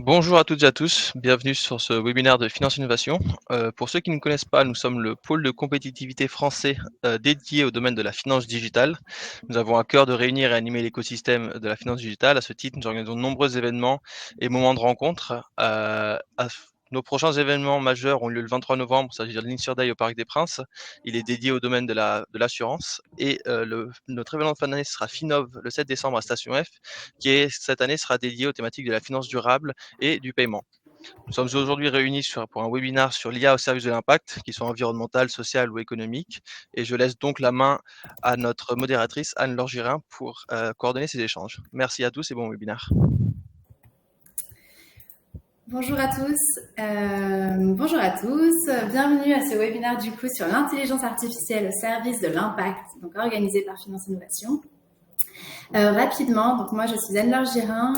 Bonjour à toutes et à tous, bienvenue sur ce webinaire de Finance Innovation. Pour ceux qui ne connaissent pas, nous sommes le pôle de compétitivité français dédié au domaine de la finance digitale. Nous avons à cœur de réunir et animer l'écosystème de la finance digitale. À ce titre, nous organisons de nombreux événements et moments de rencontre. Nos prochains événements majeurs ont lieu le 23 novembre, c'est-à-dire l'Insure Day au Parc des Princes. Il est dédié au domaine de l'assurance. Et notre événement de fin d'année sera Finov le 7 décembre à Station F, qui cette année sera dédié aux thématiques de la finance durable et du paiement. Nous sommes aujourd'hui réunis pour un webinaire sur l'IA au service de l'impact, qu'il soit environnemental, social ou économique. Et je laisse donc la main à notre modératrice Anne-Laure Girin pour coordonner ces échanges. Merci à tous et bon webinaire. Bonjour à tous, bienvenue à ce webinaire du coup sur l'intelligence artificielle au service de l'impact, donc organisé par Finance Innovation. Rapidement, donc moi je suis Anne-Laure Girin,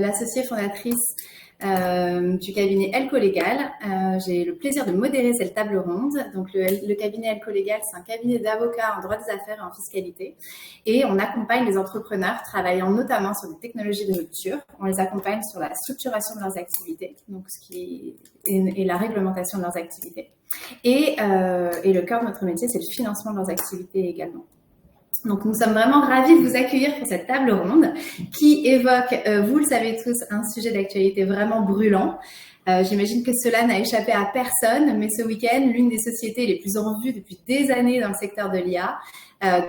l'associée fondatrice du cabinet Elco Légal. J'ai le plaisir de modérer cette table ronde. Donc le cabinet Elco Légal, c'est un cabinet d'avocats en droit des affaires et en fiscalité. Et on accompagne les entrepreneurs travaillant notamment sur des technologies de rupture. On les accompagne sur la structuration de leurs activités, donc ce qui est la réglementation de leurs activités. Et le cœur de notre métier, c'est le financement de leurs activités également. Donc, nous sommes vraiment ravis de vous accueillir pour cette table ronde qui évoque, vous le savez tous, un sujet d'actualité vraiment brûlant. J'imagine que cela n'a échappé à personne, mais ce week-end, l'une des sociétés les plus en vue depuis des années dans le secteur de l'IA,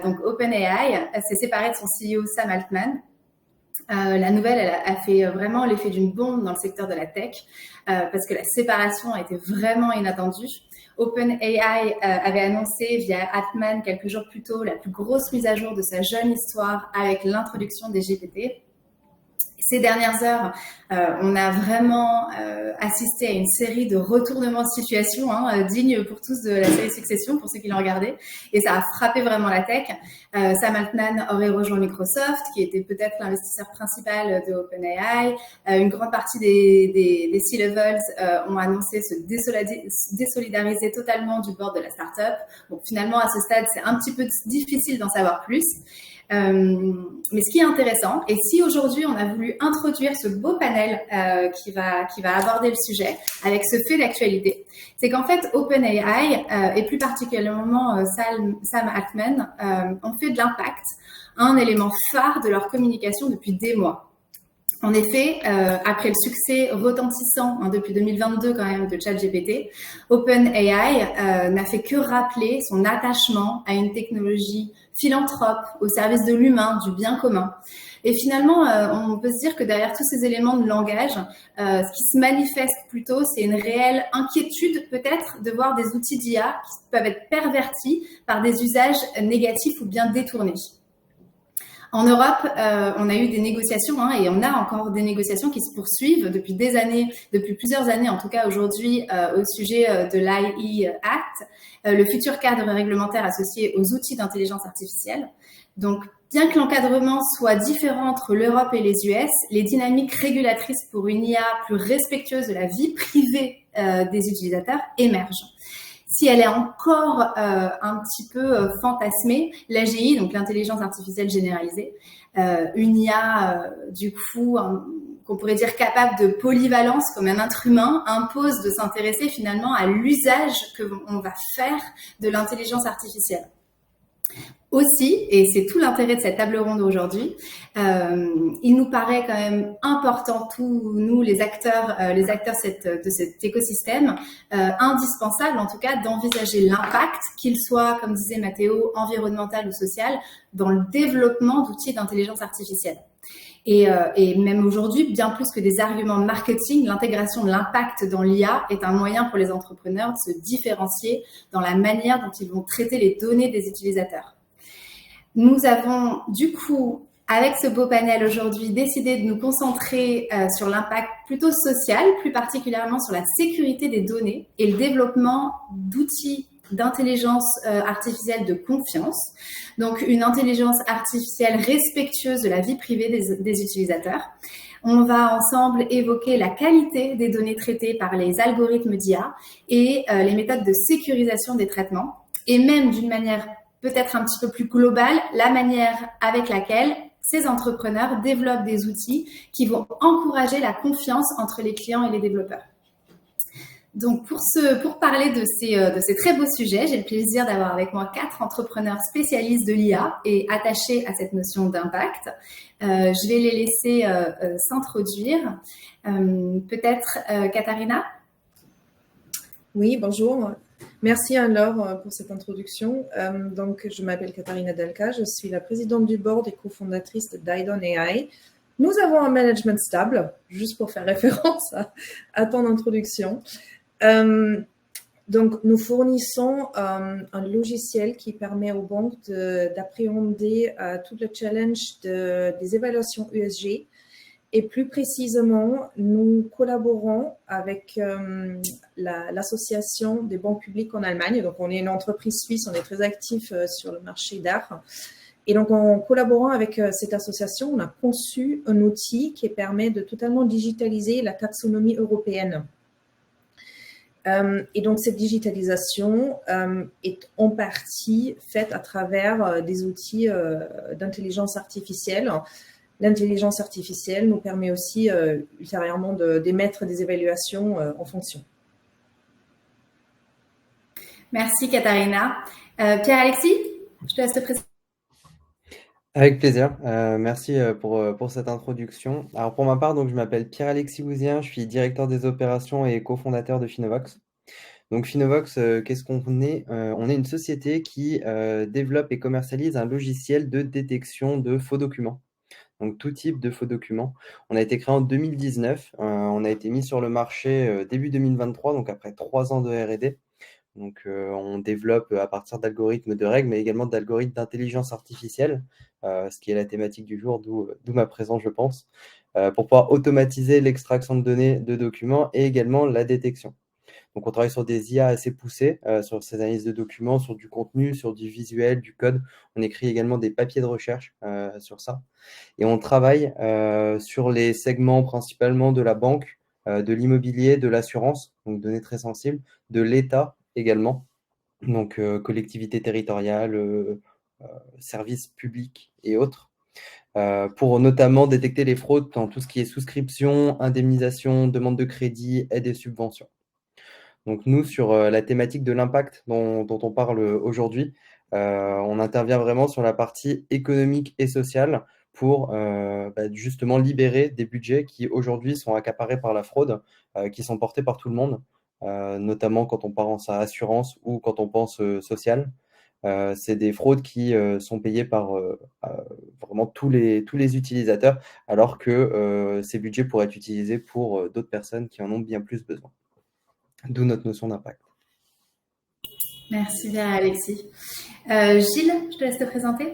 donc OpenAI, s'est séparée de son CEO Sam Altman. La nouvelle, elle a fait vraiment l'effet d'une bombe dans le secteur de la tech parce que la séparation a été vraiment inattendue. OpenAI avait annoncé via Altman quelques jours plus tôt la plus grosse mise à jour de sa jeune histoire avec l'introduction des GPT. Ces dernières heures, on a vraiment assisté à une série de retournements de situation dignes pour tous de la série Succession, pour ceux qui l'ont regardé. Et ça a frappé vraiment la tech. Sam Altman aurait rejoint Microsoft, qui était peut-être l'investisseur principal de OpenAI. Une grande partie des C-levels ont annoncé se désolidariser totalement du board de la startup. Donc finalement, à ce stade, c'est un petit peu difficile d'en savoir plus. Mais ce qui est intéressant, et si aujourd'hui on a voulu introduire ce beau panel qui va aborder le sujet avec ce fait d'actualité, c'est qu'en fait OpenAI et plus particulièrement Sam Altman ont fait de l'impact un élément phare de leur communication depuis des mois. En effet, après le succès retentissant depuis 2022 quand même de ChatGPT, OpenAI n'a fait que rappeler son attachement à une technologie philanthrope au service de l'humain, du bien commun. Et finalement, on peut se dire que derrière tous ces éléments de langage, ce qui se manifeste plutôt, c'est une réelle inquiétude peut-être de voir des outils d'IA qui peuvent être pervertis par des usages négatifs ou bien détournés. En Europe, on a eu des négociations et on a encore des négociations qui se poursuivent depuis des années, depuis plusieurs années en tout cas aujourd'hui au sujet de l'AI Act, le futur cadre réglementaire associé aux outils d'intelligence artificielle. Donc, bien que l'encadrement soit différent entre l'Europe et les US, les dynamiques régulatrices pour une IA plus respectueuse de la vie privée des utilisateurs émergent. Si elle est encore un petit peu fantasmée, l'AGI, donc l'intelligence artificielle généralisée, une IA du coup qu'on pourrait dire capable de polyvalence comme un être humain, impose de s'intéresser finalement à l'usage qu'on va faire de l'intelligence artificielle. Aussi, et c'est tout l'intérêt de cette table ronde aujourd'hui, il nous paraît quand même important, tous nous les acteurs de cet écosystème, indispensable en tout cas d'envisager l'impact, qu'il soit, comme disait Mathéo, environnemental ou social, dans le développement d'outils d'intelligence artificielle. Et même aujourd'hui, bien plus que des arguments marketing, l'intégration de l'impact dans l'IA est un moyen pour les entrepreneurs de se différencier dans la manière dont ils vont traiter les données des utilisateurs. Nous avons du coup, avec ce beau panel aujourd'hui, décidé de nous concentrer sur l'impact plutôt social, plus particulièrement sur la sécurité des données et le développement d'outils d'intelligence artificielle de confiance. Donc, une intelligence artificielle respectueuse de la vie privée des utilisateurs. On va ensemble évoquer la qualité des données traitées par les algorithmes d'IA et les méthodes de sécurisation des traitements, et même d'une manière peut-être un petit peu plus globale, la manière avec laquelle ces entrepreneurs développent des outils qui vont encourager la confiance entre les clients et les développeurs. Donc, pour parler de ces très beaux sujets, j'ai le plaisir d'avoir avec moi 4 entrepreneurs spécialistes de l'IA et attachés à cette notion d'impact. Je vais les laisser s'introduire. Peut-être Katharina? Oui, bonjour. Merci Anne-Laure pour cette introduction. Donc, je m'appelle Katharina Delka, je suis la présidente du board et cofondatrice de Dydon AI. Nous avons un management stable, juste pour faire référence à ton introduction. Donc, nous fournissons un logiciel qui permet aux banques d'appréhender tout le challenge des évaluations ESG. Et plus précisément, nous collaborons avec l'association des banques publiques en Allemagne. Donc, on est une entreprise suisse, on est très actif sur le marché d'art. Et donc, en collaborant avec cette association, on a conçu un outil qui permet de totalement digitaliser la taxonomie européenne. Et donc, cette digitalisation est en partie faite à travers des outils d'intelligence artificielle. L'intelligence artificielle nous permet aussi ultérieurement d'émettre des évaluations en fonction. Merci Katharina. Pierre-Alexis, je te laisse te présenter. Avec plaisir. Merci pour cette introduction. Alors pour ma part, donc, je m'appelle Pierre-Alexis Bouzien, je suis directeur des opérations et cofondateur de Finovox. Donc Finovox, qu'est-ce qu'on est? On est une société qui développe et commercialise un logiciel de détection de faux documents. Donc tout type de faux documents. On a été créé en 2019, on a été mis sur le marché début 2023, donc après 3 ans de R&D. Donc on développe à partir d'algorithmes de règles, mais également d'algorithmes d'intelligence artificielle, ce qui est la thématique du jour, d'où ma présence, je pense, pour pouvoir automatiser l'extraction de données de documents et également la détection. Donc, on travaille sur des IA assez poussées, sur ces analyses de documents, sur du contenu, sur du visuel, du code. On écrit également des papiers de recherche sur ça. Et on travaille sur les segments principalement de la banque, de l'immobilier, de l'assurance, donc données très sensibles, de l'État également, donc collectivités territoriales, services publics et autres, pour notamment détecter les fraudes dans tout ce qui est souscription, indemnisation, demande de crédit, aide et subventions. Donc nous, sur la thématique de l'impact dont on parle aujourd'hui, on intervient vraiment sur la partie économique et sociale pour justement libérer des budgets qui aujourd'hui sont accaparés par la fraude, qui sont portés par tout le monde, notamment quand on pense à assurance ou quand on pense social. C'est des fraudes qui sont payées par vraiment tous les utilisateurs, alors que ces budgets pourraient être utilisés pour d'autres personnes qui en ont bien plus besoin. D'où notre notion d'impact. Merci bien, Alexis. Gilles, je te laisse te présenter.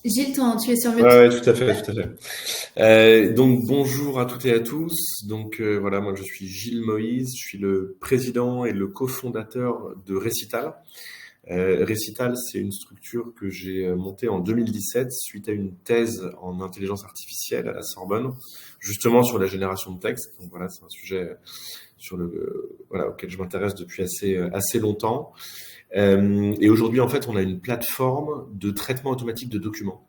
Gilles, tu es sur mute. Ouais, tout à fait. Donc bonjour à toutes et à tous. Donc voilà, moi je suis Gilles Moïse, je suis le président et le cofondateur de Récital. Récital, c'est une structure que j'ai montée en 2017 suite à une thèse en intelligence artificielle à la Sorbonne, justement sur la génération de texte. Donc voilà, c'est un sujet auquel je m'intéresse depuis assez longtemps. Et aujourd'hui, en fait, on a une plateforme de traitement automatique de documents.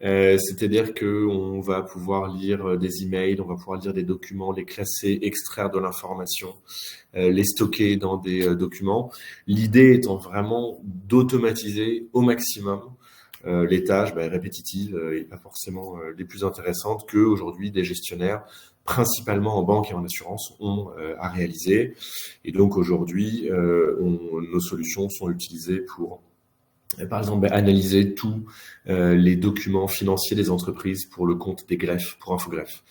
C'est-à-dire qu'on va pouvoir lire des emails, on va pouvoir lire des documents, les classer, extraire de l'information, les stocker dans des documents. L'idée étant vraiment d'automatiser au maximum les tâches répétitives et pas forcément les plus intéressantes que aujourd'hui des gestionnaires, principalement en banque et en assurance, ont à réaliser. Et donc aujourd'hui, nos solutions sont utilisées pour par exemple, analyser tous les documents financiers des entreprises pour le compte des greffes, pour Infogreffe.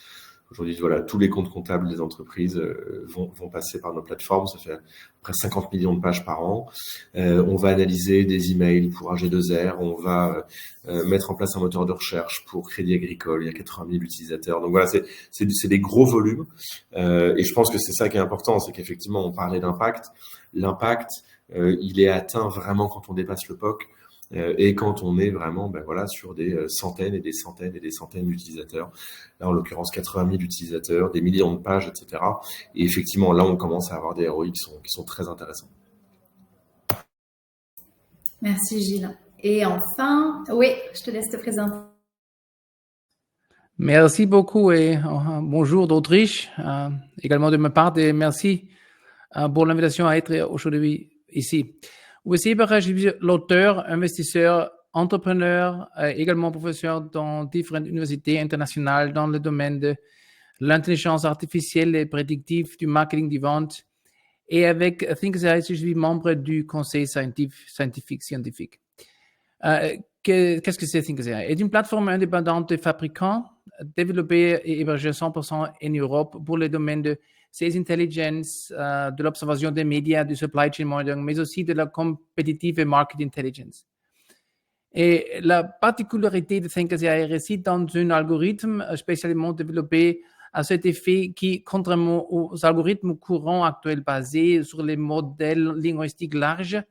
Aujourd'hui, voilà, tous les comptes comptables des entreprises vont passer par nos plateformes. Ça fait près 50 millions de pages par an. On va analyser des emails pour AG2R. On va mettre en place un moteur de recherche pour Crédit Agricole. Il y a 80 000 utilisateurs. Donc voilà, c'est des gros volumes. Et je pense que c'est ça qui est important, c'est qu'effectivement, on parlait d'impact. L'impact, il est atteint vraiment quand on dépasse le POC et quand on est vraiment sur des centaines et des centaines et des centaines d'utilisateurs. Là, en l'occurrence, 80 000 utilisateurs, des millions de pages, etc. Et effectivement, là, on commence à avoir des ROI qui sont très intéressants. Merci Gilles. Et enfin, oui, je te laisse te présenter. Merci beaucoup et bonjour d'Autriche, également de ma part et merci pour l'invitation à être aujourd'hui ici. Aussi, je suis l'auteur, investisseur, entrepreneur, également professeur dans différentes universités internationales dans le domaine de l'intelligence artificielle et prédictive, du marketing, des ventes. Et avec ThinkSci, je suis membre du conseil scientifique. Qu'est-ce que c'est ThinkSci? C'est une plateforme indépendante de fabricants développée et hébergée 100% en Europe pour le domaine de sales intelligence, de l'observation des médias, du supply chain monitoring, mais aussi de la competitive et market intelligence. Et la particularité de ThinkSci réside dans un algorithme spécialement développé à cet effet qui, contrairement aux algorithmes courants actuels basés sur les modèles linguistiques larges,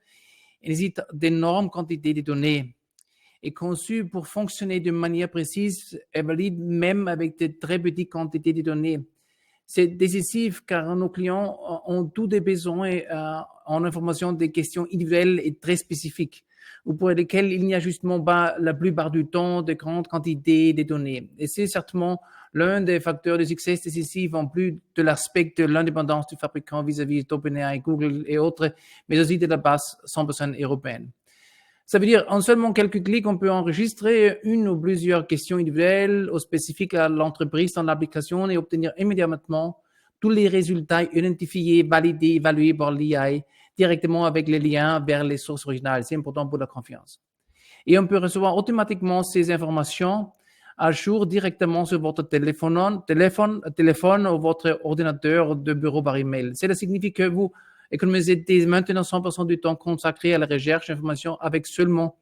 nécessite d'énormes quantités de données et conçu pour fonctionner de manière précise et valide même avec de très petites quantités de données. C'est décisif car nos clients ont tous des besoins en information des questions individuelles et très spécifiques, ou pour lesquelles il n'y a justement pas la plupart du temps de grandes quantités de données. Et c'est certainement l'un des facteurs de succès décisifs en plus de l'aspect de l'indépendance du fabricant vis-à-vis d'OpenAI, Google et autres, mais aussi de la base 100% européenne. Ça veut dire en seulement quelques clics, on peut enregistrer une ou plusieurs questions individuelles ou spécifiques à l'entreprise dans l'application et obtenir immédiatement tous les résultats identifiés, validés, évalués par l'IA directement avec les liens vers les sources originales. C'est important pour la confiance. Et on peut recevoir automatiquement ces informations à jour directement sur votre téléphone ou votre ordinateur de bureau par email. Cela signifie que vous économisez maintenant 100% du temps consacré à la recherche d'informations avec seulement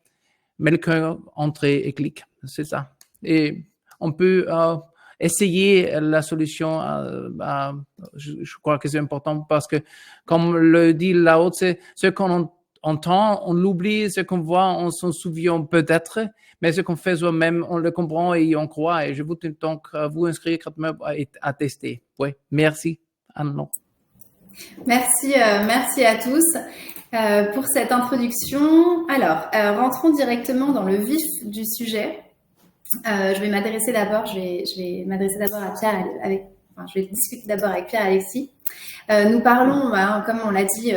quelques entrées et clics. C'est ça. Et on peut essayer la solution. Je crois que c'est important parce que, comme le dit Lao Tse, ce qu'on entend, on l'oublie, ce qu'on voit, on s'en souvient peut-être, mais ce qu'on fait soi-même, on le comprend et on croit. Et je vous invite donc à vous inscrire à tester. Oui, merci. Anne-Laure. Merci à tous pour cette introduction. Alors, rentrons directement dans le vif du sujet. Je vais m'adresser d'abord à Pierre. Je vais discuter d'abord avec Pierre-Alexis. Nous parlons, comme on l'a dit,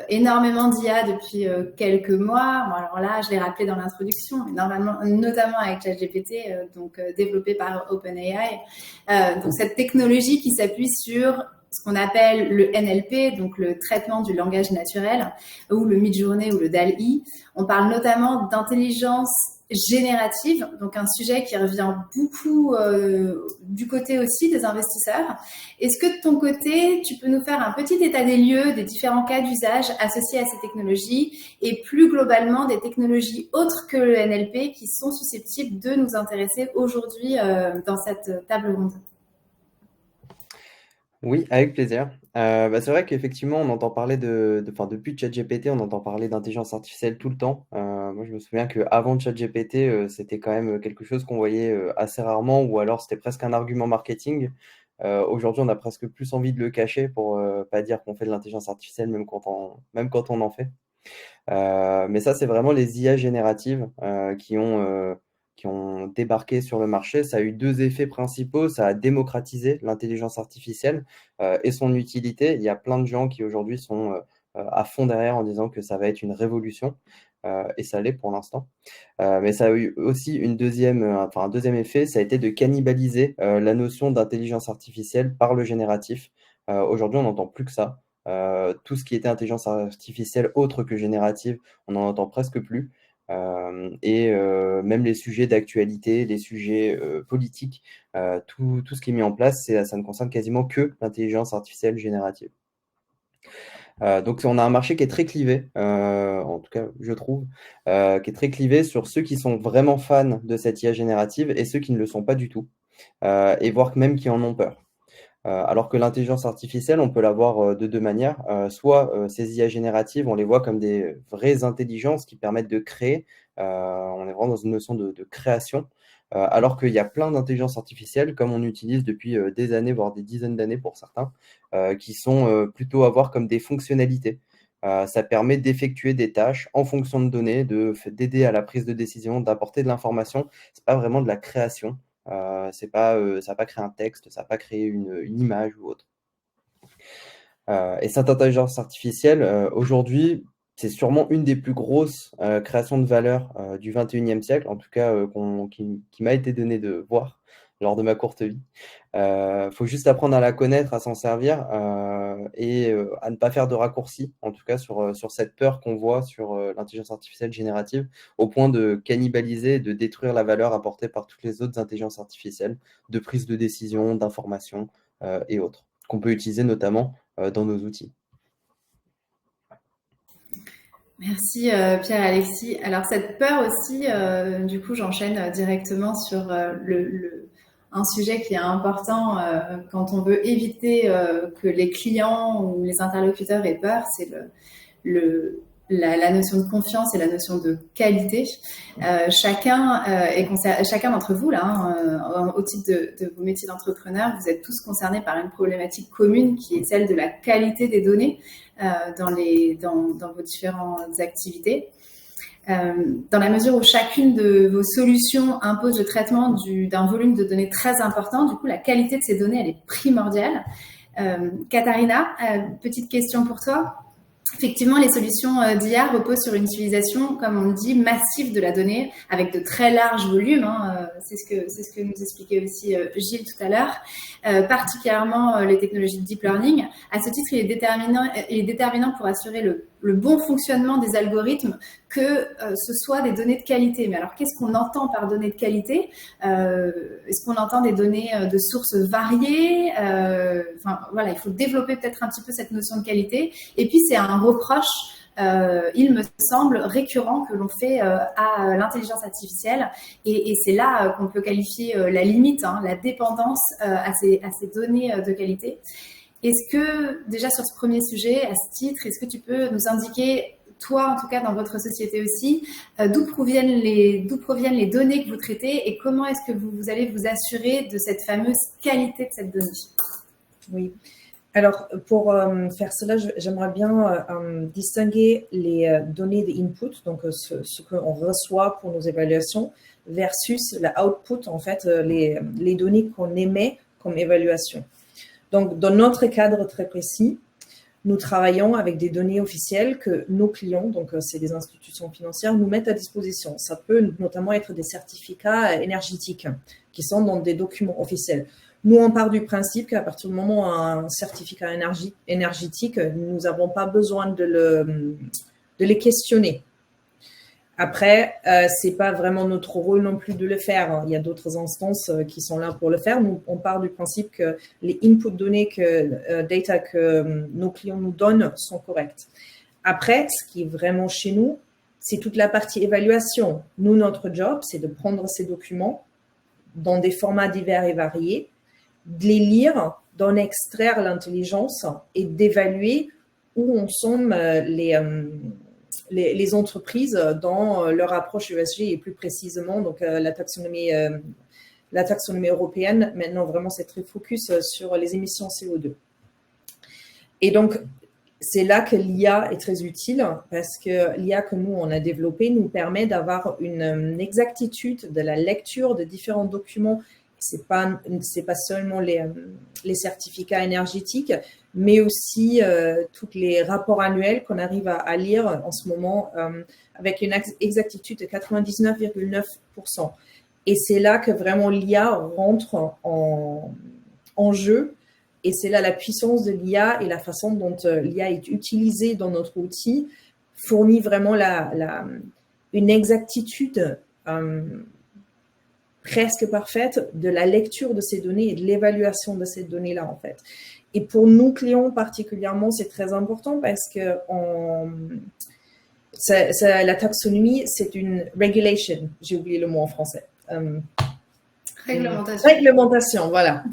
énormément d'IA depuis quelques mois. Bon, alors là, je l'ai rappelé dans l'introduction, notamment avec ChatGPT, développé par OpenAI. Donc cette technologie qui s'appuie sur ce qu'on appelle le NLP, donc le traitement du langage naturel, ou le Midjourney ou le DALL-E. On parle notamment d'intelligence générative, donc un sujet qui revient beaucoup du côté aussi des investisseurs. Est-ce que de ton côté, tu peux nous faire un petit état des lieux des différents cas d'usage associés à ces technologies et plus globalement des technologies autres que le NLP qui sont susceptibles de nous intéresser aujourd'hui dans cette table ronde? Oui, avec plaisir. C'est vrai qu'effectivement, on entend parler depuis ChatGPT, on entend parler d'intelligence artificielle tout le temps. Moi, je me souviens qu'avant ChatGPT, c'était quand même quelque chose qu'on voyait assez rarement, ou alors c'était presque un argument marketing. Aujourd'hui, on a presque plus envie de le cacher pour pas dire qu'on fait de l'intelligence artificielle, même quand on en fait. Mais ça, c'est vraiment les IA génératives qui ont débarqué sur le marché. Ça a eu deux effets principaux. Ça a démocratisé l'intelligence artificielle et son utilité. Il y a plein de gens qui aujourd'hui sont à fond derrière en disant que ça va être une révolution. Et ça l'est pour l'instant. Mais ça a eu aussi un deuxième effet, ça a été de cannibaliser la notion d'intelligence artificielle par le génératif. Aujourd'hui, on n'entend plus que ça. Tout ce qui était intelligence artificielle autre que générative, on n'en entend presque plus. Même les sujets d'actualité, les sujets politiques, tout ce qui est mis en place, ça ne concerne quasiment que l'intelligence artificielle générative. Donc on a un marché qui est très clivé, en tout cas je trouve, qui est très clivé sur ceux qui sont vraiment fans de cette IA générative et ceux qui ne le sont pas du tout, et voire même qui en ont peur. Alors que l'intelligence artificielle, on peut l'avoir de deux manières. Soit ces IA génératives, on les voit comme des vraies intelligences qui permettent de créer. On est vraiment dans une notion de création. Alors qu'il y a plein d'intelligences artificielles, comme on utilise depuis des années, voire des dizaines d'années pour certains, qui sont plutôt à voir comme des fonctionnalités. Ça permet d'effectuer des tâches en fonction de données, d'aider à la prise de décision, d'apporter de l'information. C'est pas vraiment de la création. Ça va pas créer un texte, ça va pas créer une image ou autre. Et cette intelligence artificielle, aujourd'hui, c'est sûrement une des plus grosses créations de valeur du 21e siècle, en tout cas qui m'a été donné de voir lors de ma courte vie. Faut juste apprendre à la connaître, à s'en servir et à ne pas faire de raccourcis, en tout cas sur cette peur qu'on voit sur l'intelligence artificielle générative, au point de cannibaliser et de détruire la valeur apportée par toutes les autres intelligences artificielles de prise de décision, d'information et autres, qu'on peut utiliser notamment dans nos outils. Merci Pierre-Alexis. Alors cette peur aussi, du coup j'enchaîne directement sur un sujet qui est important quand on veut éviter que les clients ou les interlocuteurs aient peur, c'est la notion de confiance et la notion de qualité. Chacun d'entre vous, là, au titre de vos métiers d'entrepreneur, vous êtes tous concernés par une problématique commune qui est celle de la qualité des données dans vos différentes activités. Dans la mesure où chacune de vos solutions impose le traitement d'un volume de données très important, du coup, la qualité de ces données, elle est primordiale. Katharina, petite question pour toi. Effectivement, les solutions d'IA reposent sur une utilisation, comme on le dit, massive de la donnée, avec de très larges volumes. C'est ce que nous expliquait aussi Gilles tout à l'heure. Particulièrement les technologies de deep learning. À ce titre, il est déterminant pour assurer le bon fonctionnement des algorithmes que ce soit des données de qualité. Mais alors, qu'est-ce qu'on entend par données de qualité ? Est-ce qu'on entend des données de sources variées ? Voilà, il faut développer peut-être un petit peu cette notion de qualité. Et puis, c'est un reproche, il me semble, récurrent que l'on fait à l'intelligence artificielle. Et c'est là qu'on peut qualifier la limite, la dépendance à ces données de qualité. Est-ce que, déjà sur ce premier sujet, à ce titre, est-ce que tu peux nous indiquer, toi en tout cas dans votre société aussi, d'où proviennent les données que vous traitez et comment est-ce que vous allez vous assurer de cette fameuse qualité de cette donnée ? Oui. Alors, pour faire cela, j'aimerais bien distinguer les données de input, donc ce qu'on reçoit pour nos évaluations, versus la output, en fait, les données qu'on émet comme évaluation. Donc, dans notre cadre très précis, nous travaillons avec des données officielles que nos clients, donc c'est des institutions financières, nous mettent à disposition. Ça peut notamment être des certificats énergétiques qui sont dans des documents officiels. Nous, on part du principe qu'à partir du moment où un certificat énergétique, nous n'avons pas besoin de les questionner. Après, c'est pas vraiment notre rôle non plus de le faire. Il y a d'autres instances qui sont là pour le faire. Nous, on part du principe que les inputs données data que nos clients nous donnent sont corrects. Après, ce qui est vraiment chez nous, c'est toute la partie évaluation. Nous, notre job, c'est de prendre ces documents dans des formats divers et variés, de les lire, d'en extraire l'intelligence et d'évaluer où en sont les entreprises dans leur approche ESG et plus précisément donc la taxonomie européenne. Maintenant, vraiment, c'est très focus sur les émissions CO2. Et donc, c'est là que l'IA est très utile parce que l'IA que nous, on a développée nous permet d'avoir une exactitude de la lecture de différents documents. C'est pas seulement les certificats énergétiques, mais aussi tous les rapports annuels qu'on arrive à lire en ce moment avec une exactitude de 99,9%. Et c'est là que vraiment l'IA rentre en jeu. Et c'est là la puissance de l'IA et la façon dont l'IA est utilisée dans notre outil fournit vraiment une exactitude presque parfaite de la lecture de ces données et de l'évaluation de ces données-là, en fait. Et pour nous, clients particulièrement, c'est très important parce que la taxonomie, c'est une regulation. J'ai oublié le mot en français. Réglementation. Réglementation, voilà.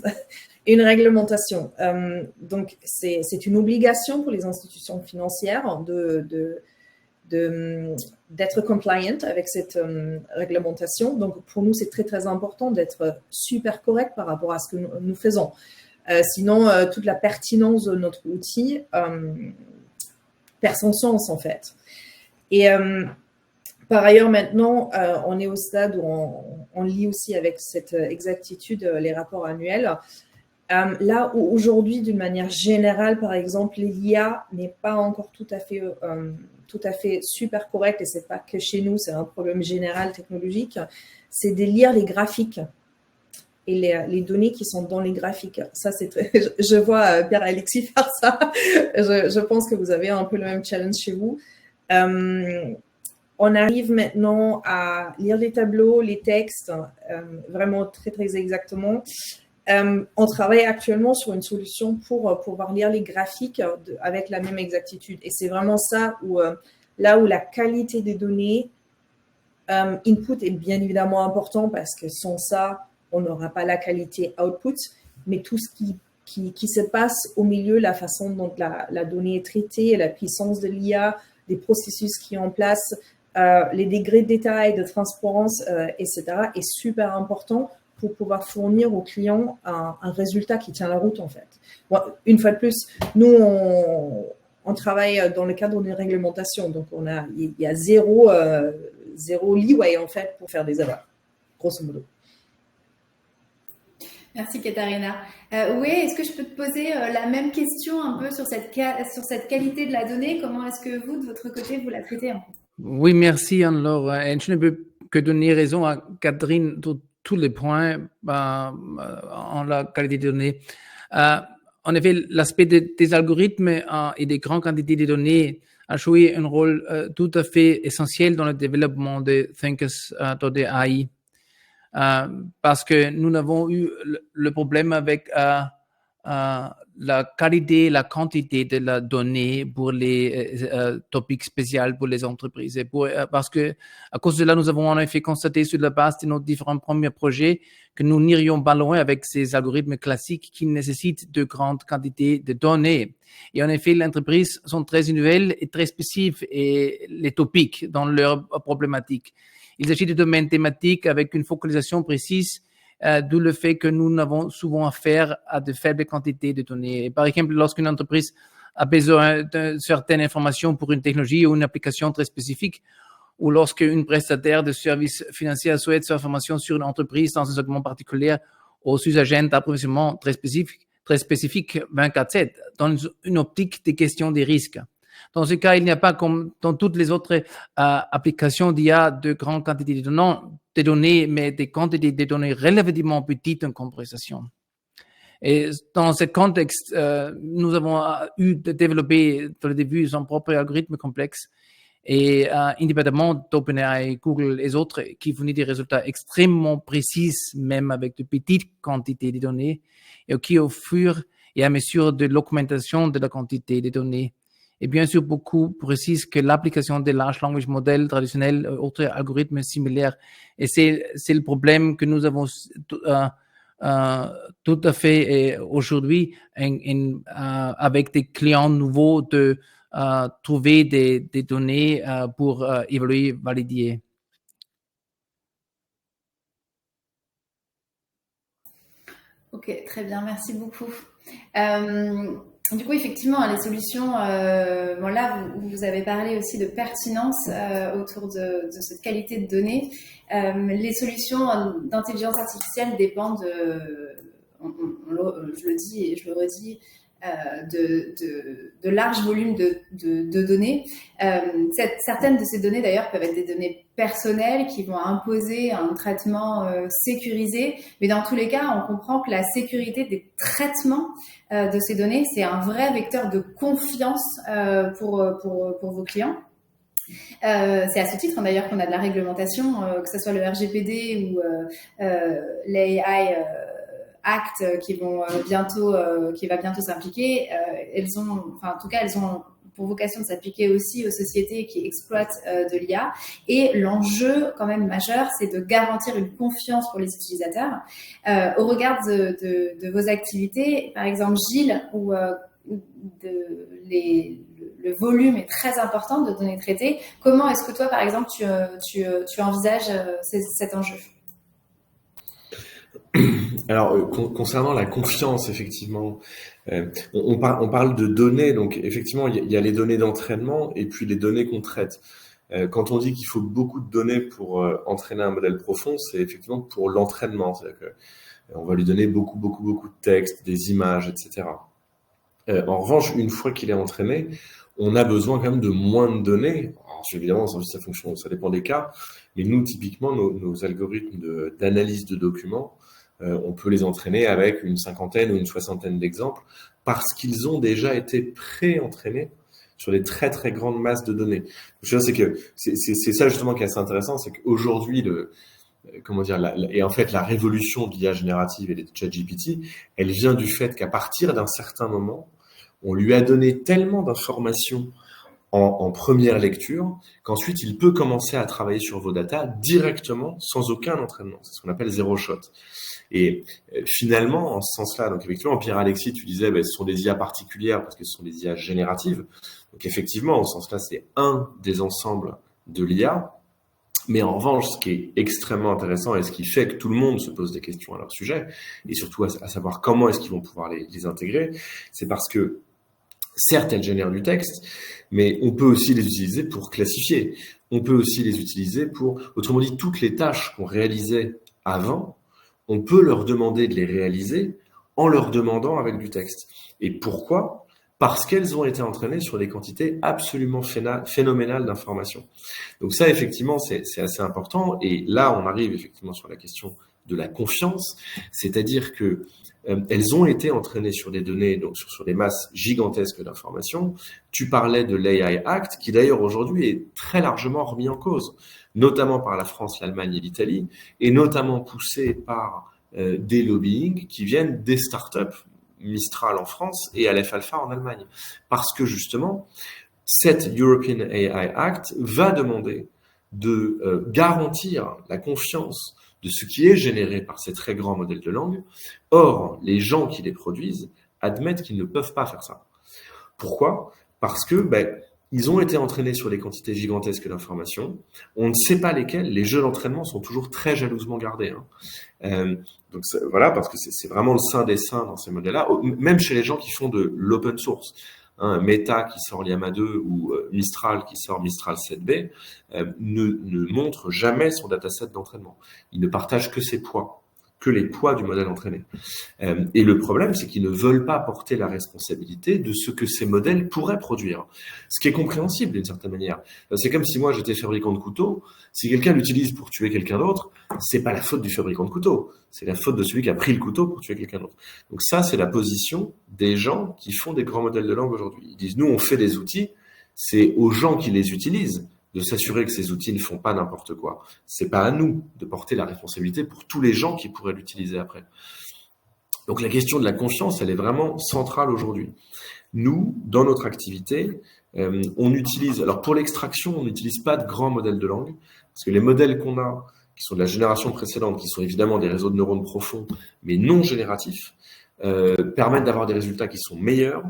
Une réglementation. Donc, c'est une obligation pour les institutions financières d'être compliant avec cette réglementation. Donc, pour nous, c'est très, très important d'être super correct par rapport à ce que nous faisons. Sinon, toute la pertinence de notre outil perd son sens en fait. Et par ailleurs, maintenant, on est au stade où on lit aussi avec cette exactitude les rapports annuels. Là où aujourd'hui, d'une manière générale, par exemple, l'IA n'est pas encore tout à fait super correcte, et c'est pas que chez nous, c'est un problème général technologique, c'est de lire les graphiques et les données qui sont dans les graphiques. Ça, c'est très... Je vois Pierre-Alexis faire ça. Je pense que vous avez un peu le même challenge chez vous. On arrive maintenant à lire les tableaux, les textes, vraiment très, très exactement. On travaille actuellement sur une solution pour pouvoir lire les graphiques avec la même exactitude. Et c'est vraiment ça où, là où la qualité des données, input est bien évidemment important parce que sans ça, on n'aura pas la qualité output, mais tout ce qui se passe au milieu, la façon dont la donnée est traitée, la puissance de l'IA, les processus qui sont en place, les degrés de détail, de transparence, etc., est super important pour pouvoir fournir aux clients un résultat qui tient la route, en fait. Bon, une fois de plus, nous, on travaille dans le cadre d'une réglementation, donc il y a zéro leeway, en fait, pour faire des erreurs, grosso modo. Merci Katharina. Oui, est-ce que je peux te poser la même question un peu sur cette qualité de la donnée? Comment est-ce que vous, de votre côté, vous la traitez en fait? Oui, merci Anne-Laure. Je ne peux que donner raison à Catherine sur tous les points en la qualité des données. En effet, l'aspect des algorithmes et des grandes quantités de données a joué un rôle tout à fait essentiel dans le développement de Thinkers.ai. Parce que nous avons eu le problème avec la qualité, la quantité de la donnée pour les topics spéciaux pour les entreprises. Et parce que à cause de cela, nous avons en effet constaté sur la base de nos différents premiers projets que nous n'irions pas loin avec ces algorithmes classiques qui nécessitent de grandes quantités de données. Et en effet, les entreprises sont très nouvelles et très spécifiques et les topics dans leurs problématiques. Il s'agit de domaines thématiques avec une focalisation précise, d'où le fait que nous n'avons souvent affaire à de faibles quantités de données. Et par exemple, lorsqu'une entreprise a besoin de certaines informations pour une technologie ou une application très spécifique, ou lorsque une prestataire de services financiers souhaite cette information sur une entreprise dans un segment particulier ou sur un agenda d'approvisionnement très spécifique 24/7, dans une optique des questions des risques. Dans ce cas, il n'y a pas, comme dans toutes les autres applications d'IA, de grandes quantités de données, mais des quantités de données relativement petites en compréhension. Et dans ce contexte, nous avons eu de développer, dans le début, son propre algorithme complexe et indépendamment d'OpenAI, Google et autres, qui fournissent des résultats extrêmement précis, même avec de petites quantités de données, et qui, au fur et à mesure de l'augmentation de la quantité de données, et bien sûr beaucoup précise que l'application des large language models traditionnels, autres algorithmes similaires. Et c'est le problème que nous avons tout à fait aujourd'hui avec des clients nouveaux de trouver des données pour évaluer, valider. Ok, très bien, merci beaucoup. Du coup, effectivement, les solutions, bon là, vous avez parlé aussi de pertinence autour de cette qualité de données. Les solutions d'intelligence artificielle dépendent, je le dis et je le redis, de larges volumes de données. Certaines de ces données, d'ailleurs, peuvent être des données personnelles qui vont imposer un traitement sécurisé. Mais dans tous les cas, on comprend que la sécurité des traitements de ces données, c'est un vrai vecteur de confiance pour vos clients. C'est à ce titre d'ailleurs qu'on a de la rréglementation, que ce soit le RGPD ou l'AI Act qui va bientôt s'impliquer. Elles ont pour vocation de s'appliquer aussi aux sociétés qui exploitent de l'IA. Et l'enjeu quand même majeur, c'est de garantir une confiance pour les utilisateurs. Au regard de vos activités, par exemple Gilles, où le volume est très important de données traitées, comment est-ce que toi, par exemple, tu envisages cet enjeu ? Alors, concernant la confiance, effectivement, on parle de données, donc effectivement, il y a les données d'entraînement et puis les données qu'on traite. Quand on dit qu'il faut beaucoup de données pour entraîner un modèle profond, c'est effectivement pour l'entraînement. C'est-à-dire que on va lui donner beaucoup de textes, des images, etc. En revanche, une fois qu'il est entraîné, on a besoin quand même de moins de données. Alors, évidemment, ça fonctionne, ça dépend des cas. Mais nous, typiquement, nos algorithmes d'analyse de documents, on peut les entraîner avec une cinquantaine ou une soixantaine d'exemples parce qu'ils ont déjà été pré-entraînés sur des très très grandes masses de données. C'est ça justement qui est assez intéressant, c'est qu'aujourd'hui et en fait la révolution de l'IA générative et des ChatGPT, elle vient du fait qu'à partir d'un certain moment, on lui a donné tellement d'informations en première lecture qu'ensuite il peut commencer à travailler sur vos datas directement sans aucun entraînement. C'est ce qu'on appelle zéro shot. Et finalement, en ce sens-là, donc effectivement, Pierre-Alexis, tu disais, ce sont des IA particulières parce que ce sont des IA génératives. Donc effectivement, en ce sens-là, c'est un des ensembles de l'IA. Mais en revanche, ce qui est extrêmement intéressant et ce qui fait que tout le monde se pose des questions à leur sujet, et surtout à savoir comment est-ce qu'ils vont pouvoir les intégrer, c'est parce que certes, elles génèrent du texte, mais on peut aussi les utiliser pour classifier. On peut aussi les utiliser pour, autrement dit, toutes les tâches qu'on réalisait avant, on peut leur demander de les réaliser en leur demandant avec du texte. Et pourquoi ? Parce qu'elles ont été entraînées sur des quantités absolument phénoménales d'informations. Donc ça, effectivement, c'est assez important. Et là, on arrive effectivement sur la question de la confiance, c'est-à-dire que elles ont été entraînées sur des données, donc sur des masses gigantesques d'informations. Tu parlais de l'AI Act, qui d'ailleurs aujourd'hui est très largement remis en cause, notamment par la France, l'Allemagne et l'Italie, et notamment poussé par des lobbying qui viennent des startups, Mistral en France et Aleph Alpha en Allemagne. Parce que justement, cette European AI Act va demander de garantir la confiance de ce qui est généré par ces très grands modèles de langue. Or, les gens qui les produisent admettent qu'ils ne peuvent pas faire ça. Pourquoi ? Parce que ils ont été entraînés sur des quantités gigantesques d'informations. On ne sait pas lesquelles. Les jeux d'entraînement sont toujours très jalousement gardés. Donc voilà, parce que c'est vraiment le saint des saints dans ces modèles-là, même chez les gens qui font de l'open source. Meta qui sort Llama 2 ou Mistral qui sort Mistral 7B ne montre jamais son dataset d'entraînement. Il ne partage que ses poids, que les poids du modèle entraîné. Et le problème, c'est qu'ils ne veulent pas porter la responsabilité de ce que ces modèles pourraient produire. Ce qui est compréhensible d'une certaine manière. C'est comme si moi j'étais fabricant de couteaux. Si quelqu'un l'utilise pour tuer quelqu'un d'autre, c'est pas la faute du fabricant de couteaux. C'est la faute de celui qui a pris le couteau pour tuer quelqu'un d'autre. Donc ça, c'est la position des gens qui font des grands modèles de langue aujourd'hui. Ils disent, nous, on fait des outils. C'est aux gens qui les utilisent de s'assurer que ces outils ne font pas n'importe quoi. C'est pas à nous de porter la responsabilité pour tous les gens qui pourraient l'utiliser après. Donc la question de la confiance, elle est vraiment centrale aujourd'hui. Nous, dans notre activité, on utilise, alors pour l'extraction, on n'utilise pas de grands modèles de langue, parce que les modèles qu'on a, qui sont de la génération précédente, qui sont évidemment des réseaux de neurones profonds, mais non génératifs, permettent d'avoir des résultats qui sont meilleurs,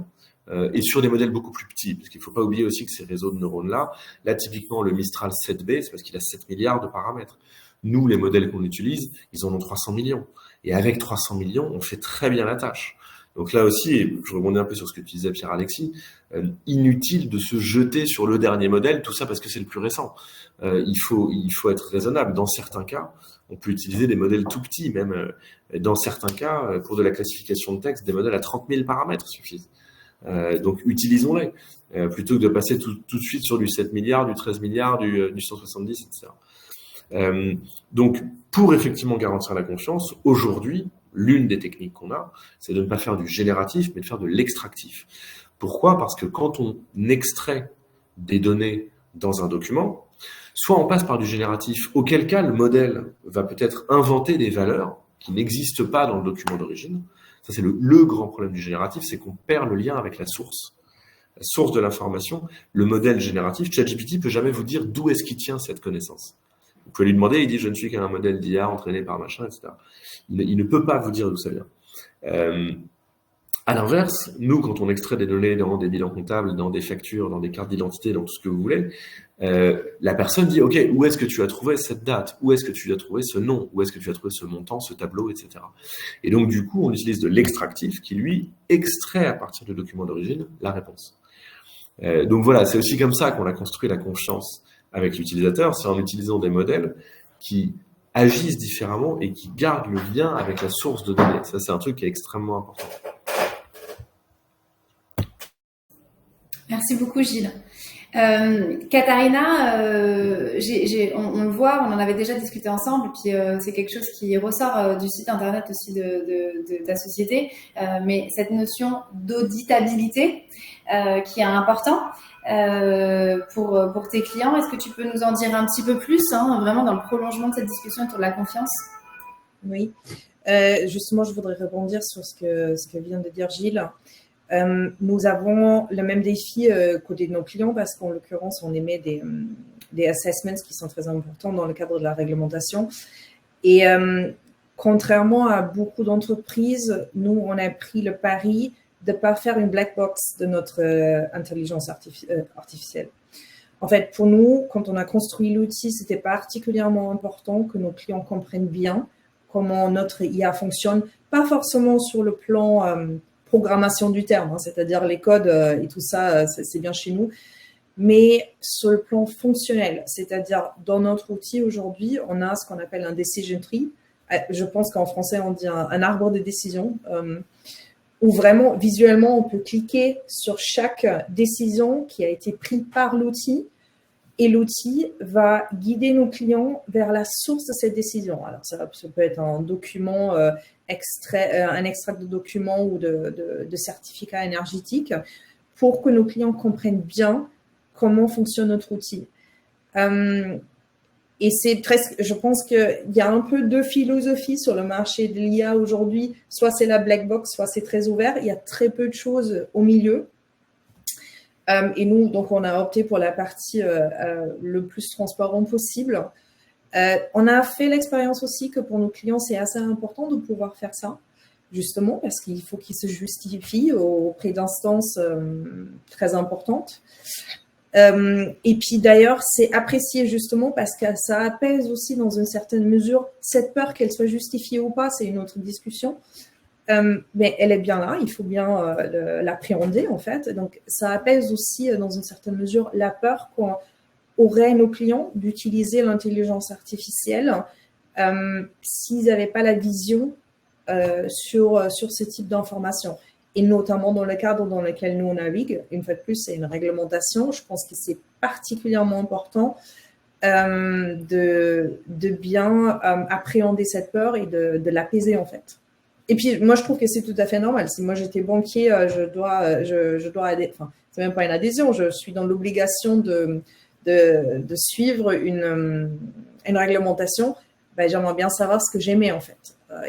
et sur des modèles beaucoup plus petits, parce qu'il ne faut pas oublier aussi que ces réseaux de neurones-là, là typiquement le Mistral 7B, c'est parce qu'il a 7 milliards de paramètres. Nous, les modèles qu'on utilise, ils en ont 300 millions. Et avec 300 millions, on fait très bien la tâche. Donc là aussi, et je rebondis un peu sur ce que tu disais Pierre-Alexis, inutile de se jeter sur le dernier modèle, tout ça parce que c'est le plus récent. Il faut être raisonnable. Dans certains cas, on peut utiliser des modèles tout petits, même dans certains cas, pour de la classification de texte, des modèles à 30 000 paramètres suffisent. Donc utilisons-les, plutôt que de passer tout de suite sur du 7 milliards, du 13 milliards, du 170, etc. Donc pour effectivement garantir la confiance, aujourd'hui, l'une des techniques qu'on a, c'est de ne pas faire du génératif, mais de faire de l'extractif. Pourquoi ? Parce que quand on extrait des données dans un document, soit on passe par du génératif, auquel cas le modèle va peut-être inventer des valeurs qui n'existent pas dans le document d'origine. Ça, c'est le grand problème du génératif, c'est qu'on perd le lien avec la source de l'information. Le modèle génératif, ChatGPT peut jamais vous dire d'où est-ce qu'il tient cette connaissance. Vous pouvez lui demander, il dit je ne suis qu'un modèle d'IA entraîné par machin, etc. Il ne peut pas vous dire d'où ça vient. À l'inverse, nous, quand on extrait des données dans des bilans comptables, dans des factures, dans des cartes d'identité, dans tout ce que vous voulez, la personne dit, OK, où est-ce que tu as trouvé cette date? Où est-ce que tu as trouvé ce nom? Où est-ce que tu as trouvé ce montant, ce tableau, etc. Et donc, du coup, on utilise de l'extractif qui, lui, extrait à partir du document d'origine la réponse. Donc voilà, c'est aussi comme ça qu'on a construit la confiance avec l'utilisateur, c'est en utilisant des modèles qui agissent différemment et qui gardent le lien avec la source de données. Ça, c'est un truc qui est extrêmement important. Merci beaucoup, Gilles. Katharina, on le voit, on en avait déjà discuté ensemble, puis c'est quelque chose qui ressort du site internet aussi de ta société, mais cette notion d'auditabilité qui est important pour tes clients. Est-ce que tu peux nous en dire un petit peu plus, vraiment dans le prolongement de cette discussion autour de la confiance? Oui, justement, je voudrais rebondir sur ce que vient de dire Gilles. Nous avons le même défi côté de nos clients parce qu'en l'occurrence, on émet des assessments qui sont très importants dans le cadre de la réglementation. Et contrairement à beaucoup d'entreprises, nous, on a pris le pari de ne pas faire une black box de notre intelligence artificielle. En fait, pour nous, quand on a construit l'outil, c'était particulièrement important que nos clients comprennent bien comment notre IA fonctionne, pas forcément sur le plan programmation du terme, c'est-à-dire les codes et tout ça, c'est bien chez nous, mais sur le plan fonctionnel, c'est-à-dire dans notre outil aujourd'hui, on a ce qu'on appelle un decision tree. Je pense qu'en français, on dit un arbre de décision, où vraiment, visuellement, on peut cliquer sur chaque décision qui a été prise par l'outil et l'outil va guider nos clients vers la source de cette décision. Alors, ça peut être un document, un extrait de document ou de certificat énergétique pour que nos clients comprennent bien comment fonctionne notre outil. Et c'est presque, je pense qu'il y a un peu deux philosophies sur le marché de l'IA aujourd'hui. Soit c'est la black box, soit c'est très ouvert. Il y a très peu de choses au milieu. Et nous, donc, on a opté pour la partie le plus transparente possible. On a fait l'expérience aussi que pour nos clients, c'est assez important de pouvoir faire ça, justement, parce qu'il faut qu'ils se justifient auprès d'instances très importantes. Et puis d'ailleurs, c'est apprécié justement parce que ça apaise aussi dans une certaine mesure cette peur qu'elle soit justifiée ou pas, c'est une autre discussion. Mais elle est bien là, il faut bien l'appréhender en fait. Donc ça apaise aussi dans une certaine mesure la peur qu'auraient nos clients d'utiliser l'intelligence artificielle s'ils n'avaient pas la vision sur ce type d'informations. Et notamment dans le cadre dans lequel nous on navigue, une fois de plus, c'est une réglementation. Je pense que c'est particulièrement important de bien appréhender cette peur et de l'apaiser en fait. Et puis moi je trouve que c'est tout à fait normal. Si moi j'étais banquier, je dois enfin c'est même pas une adhésion, je suis dans l'obligation de suivre une réglementation. Ben, j'aimerais bien savoir ce que j'aimais en fait.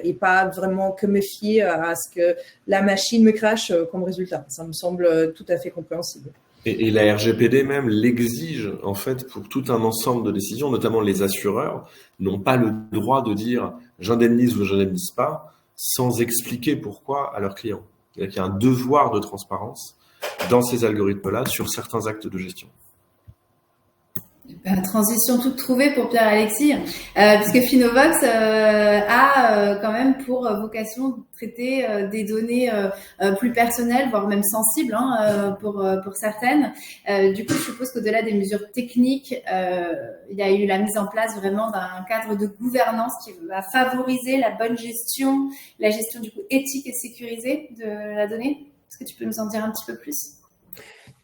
Et pas vraiment que me fier à ce que la machine me crache comme résultat. Ça me semble tout à fait compréhensible. Et la RGPD même l'exige en fait pour tout un ensemble de décisions, notamment les assureurs n'ont pas le droit de dire j'indemnise ou j'indemnise pas sans expliquer pourquoi à leurs clients. Il y a un devoir de transparence dans ces algorithmes-là sur certains actes de gestion. Transition toute trouvée pour Pierre-Alexis, puisque Finovox a quand même pour vocation de traiter des données plus personnelles, voire même sensibles pour certaines. Du coup, je suppose qu'au-delà des mesures techniques, il y a eu la mise en place vraiment d'un cadre de gouvernance qui va favoriser la bonne gestion, la gestion du coup éthique et sécurisée de la donnée. Est-ce que tu peux nous en dire un petit peu plus ?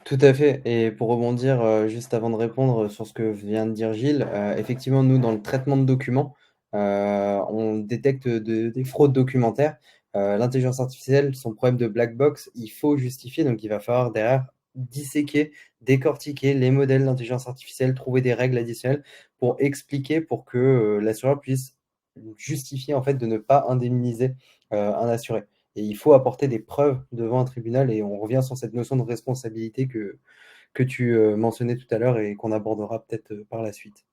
Tout à fait. Et pour rebondir, juste avant de répondre sur ce que vient de dire Gilles, effectivement, nous, dans le traitement de documents, on détecte des fraudes documentaires. L'intelligence artificielle, son problème de black box, il faut justifier, donc il va falloir derrière disséquer, décortiquer les modèles d'intelligence artificielle, trouver des règles additionnelles pour expliquer, pour que l'assureur puisse justifier en fait de ne pas indemniser un assuré. Et il faut apporter des preuves devant un tribunal et on revient sur cette notion de responsabilité que tu mentionnais tout à l'heure et qu'on abordera peut-être par la suite.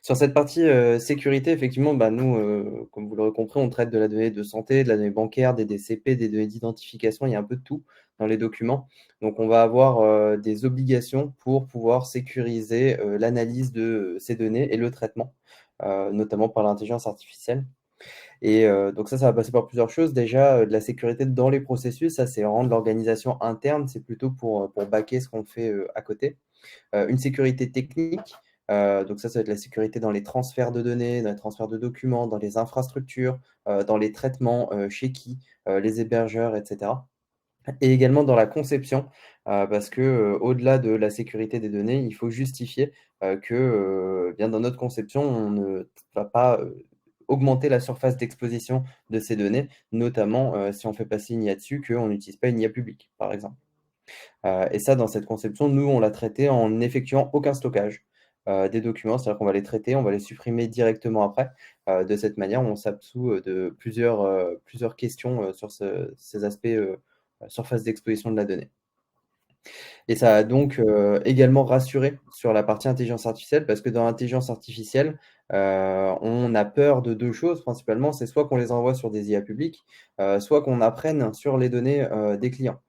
Sur cette partie sécurité, effectivement, nous, comme vous l'aurez compris, on traite de la donnée de santé, de la donnée bancaire, des DCP, des données d'identification, il y a un peu de tout dans les documents. Donc, on va avoir des obligations pour pouvoir sécuriser l'analyse de ces données et le traitement, notamment par l'intelligence artificielle. Et donc ça va passer par plusieurs choses. Déjà, de la sécurité dans les processus, ça, c'est vraiment de l'organisation interne, c'est plutôt pour backer ce qu'on fait à côté. Une sécurité technique, donc ça va être la sécurité dans les transferts de données, dans les transferts de documents, dans les infrastructures, dans les traitements, chez qui, les hébergeurs, etc. Et également dans la conception, parce que, au-delà de la sécurité des données, il faut justifier, que, bien dans notre conception, on ne va pas, augmenter la surface d'exposition de ces données, notamment, si on fait passer une IA dessus, qu'on n'utilise pas une IA publique, par exemple. Et ça, dans cette conception, nous, on l'a traité en n'effectuant aucun stockage des documents. C'est-à-dire qu'on va les traiter, on va les supprimer directement après. De cette manière, on s'absout de plusieurs questions sur ces aspects surface d'exposition de la donnée. Et ça a donc également rassuré sur la partie intelligence artificielle, parce que dans l'intelligence artificielle, on a peur de deux choses principalement. C'est soit qu'on les envoie sur des IA publiques, soit qu'on apprenne sur les données des clients.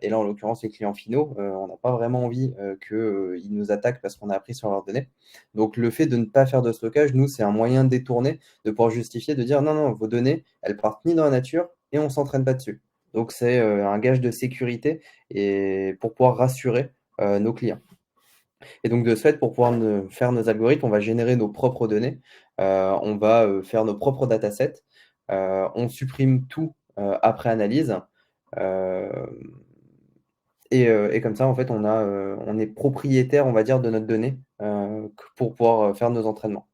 Et là, en l'occurrence, les clients finaux, on n'a pas vraiment envie qu'ils nous attaquent parce qu'on a appris sur leurs données. Donc, le fait de ne pas faire de stockage, nous, c'est un moyen détourné de pouvoir justifier, de dire non, non, vos données, elles partent ni dans la nature et on ne s'entraîne pas dessus. Donc, c'est un gage de sécurité et pour pouvoir rassurer nos clients. Et donc, de ce fait, pour pouvoir faire nos algorithmes, on va générer nos propres données, on va faire nos propres datasets, on supprime tout après analyse. Et comme ça, en fait, on est propriétaire, on va dire, de notre donnée pour pouvoir faire nos entraînements.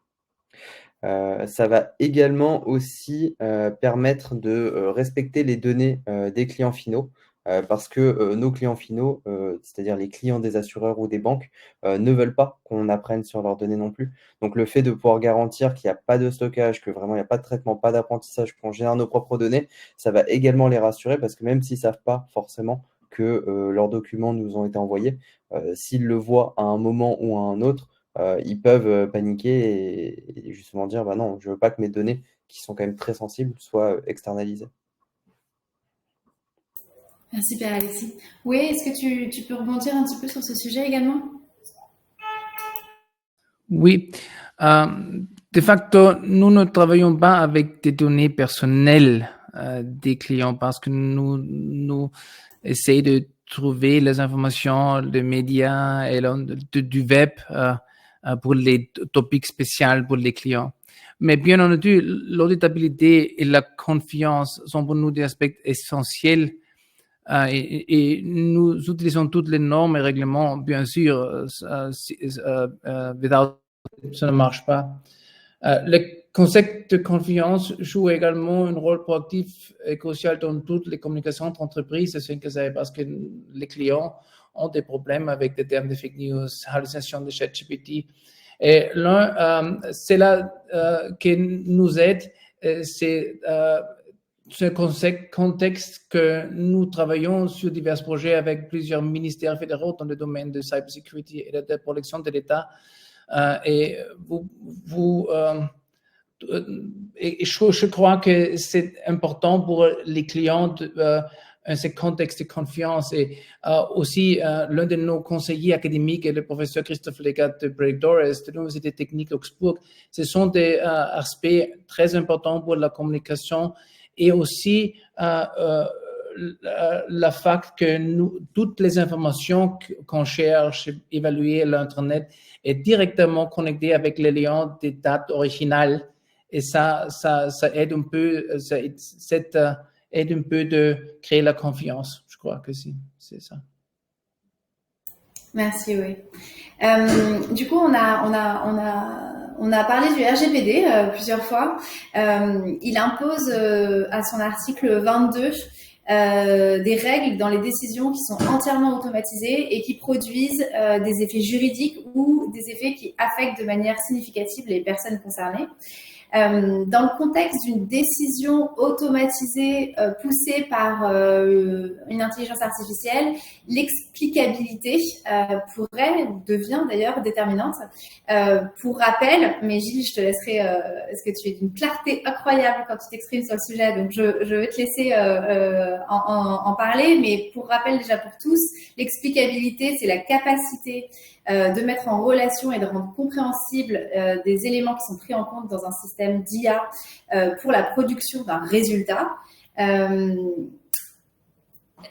Ça va également aussi permettre de respecter les données des clients finaux, parce que nos clients finaux, c'est-à-dire les clients des assureurs ou des banques, ne veulent pas qu'on apprenne sur leurs données non plus. Donc le fait de pouvoir garantir qu'il n'y a pas de stockage, que vraiment il n'y a pas de traitement, pas d'apprentissage, qu'on génère nos propres données, ça va également les rassurer, parce que même s'ils ne savent pas forcément que leurs documents nous ont été envoyés, s'ils le voient à un moment ou à un autre, ils peuvent paniquer et justement dire bah non, je veux pas que mes données, qui sont quand même très sensibles, soient externalisées. Merci Pierre-Alexis. Oui, est-ce que tu peux rebondir un petit peu sur ce sujet également? Oui. De facto, nous ne travaillons pas avec des données personnelles des clients parce que nous essayons de trouver les informations des médias et du web pour les topics spéciaux pour les clients. Mais bien entendu, l'auditabilité et la confiance sont pour nous des aspects essentiels et nous utilisons toutes les normes et règlements, bien sûr, ça ne marche pas. Le concept de confiance joue également un rôle proactif et crucial dans toutes les communications entre entreprises, parce que les clients ont des problèmes avec des termes de fake news, hallucination de ChatGPT. Et l'un, c'est là qui nous aide, c'est ce contexte que nous travaillons sur divers projets avec plusieurs ministères fédéraux dans le domaine de cybersécurité et de protection de l'État. Et je crois que c'est important pour les clients ce contexte de confiance. Et aussi, l'un de nos conseillers académiques est le professeur Christophe Legat de Break-Doris de l'Université technique d'Augsbourg. Ce sont des aspects très importants pour la communication et aussi le fait que toutes les informations qu'on cherche, évaluer l'Internet, est directement connectée avec les liens des dates originales. Et ça aide un peu, aide un peu de créer la confiance. Je crois que c'est ça. Merci, oui. Du coup, on a parlé du RGPD plusieurs fois. Il impose à son article 22 des règles dans les décisions qui sont entièrement automatisées et qui produisent des effets juridiques ou des effets qui affectent de manière significative les personnes concernées. Dans le contexte d'une décision automatisée poussée par une intelligence artificielle, l'explicabilité pourrait ou devient d'ailleurs déterminante. Pour rappel, mais Gilles, je te laisserai, parce que tu es d'une clarté incroyable quand tu t'exprimes sur le sujet, donc je vais te laisser en parler, mais pour rappel déjà pour tous, l'explicabilité, c'est la capacité de mettre en relation et de rendre compréhensible des éléments qui sont pris en compte dans un système d'IA pour la production d'un résultat.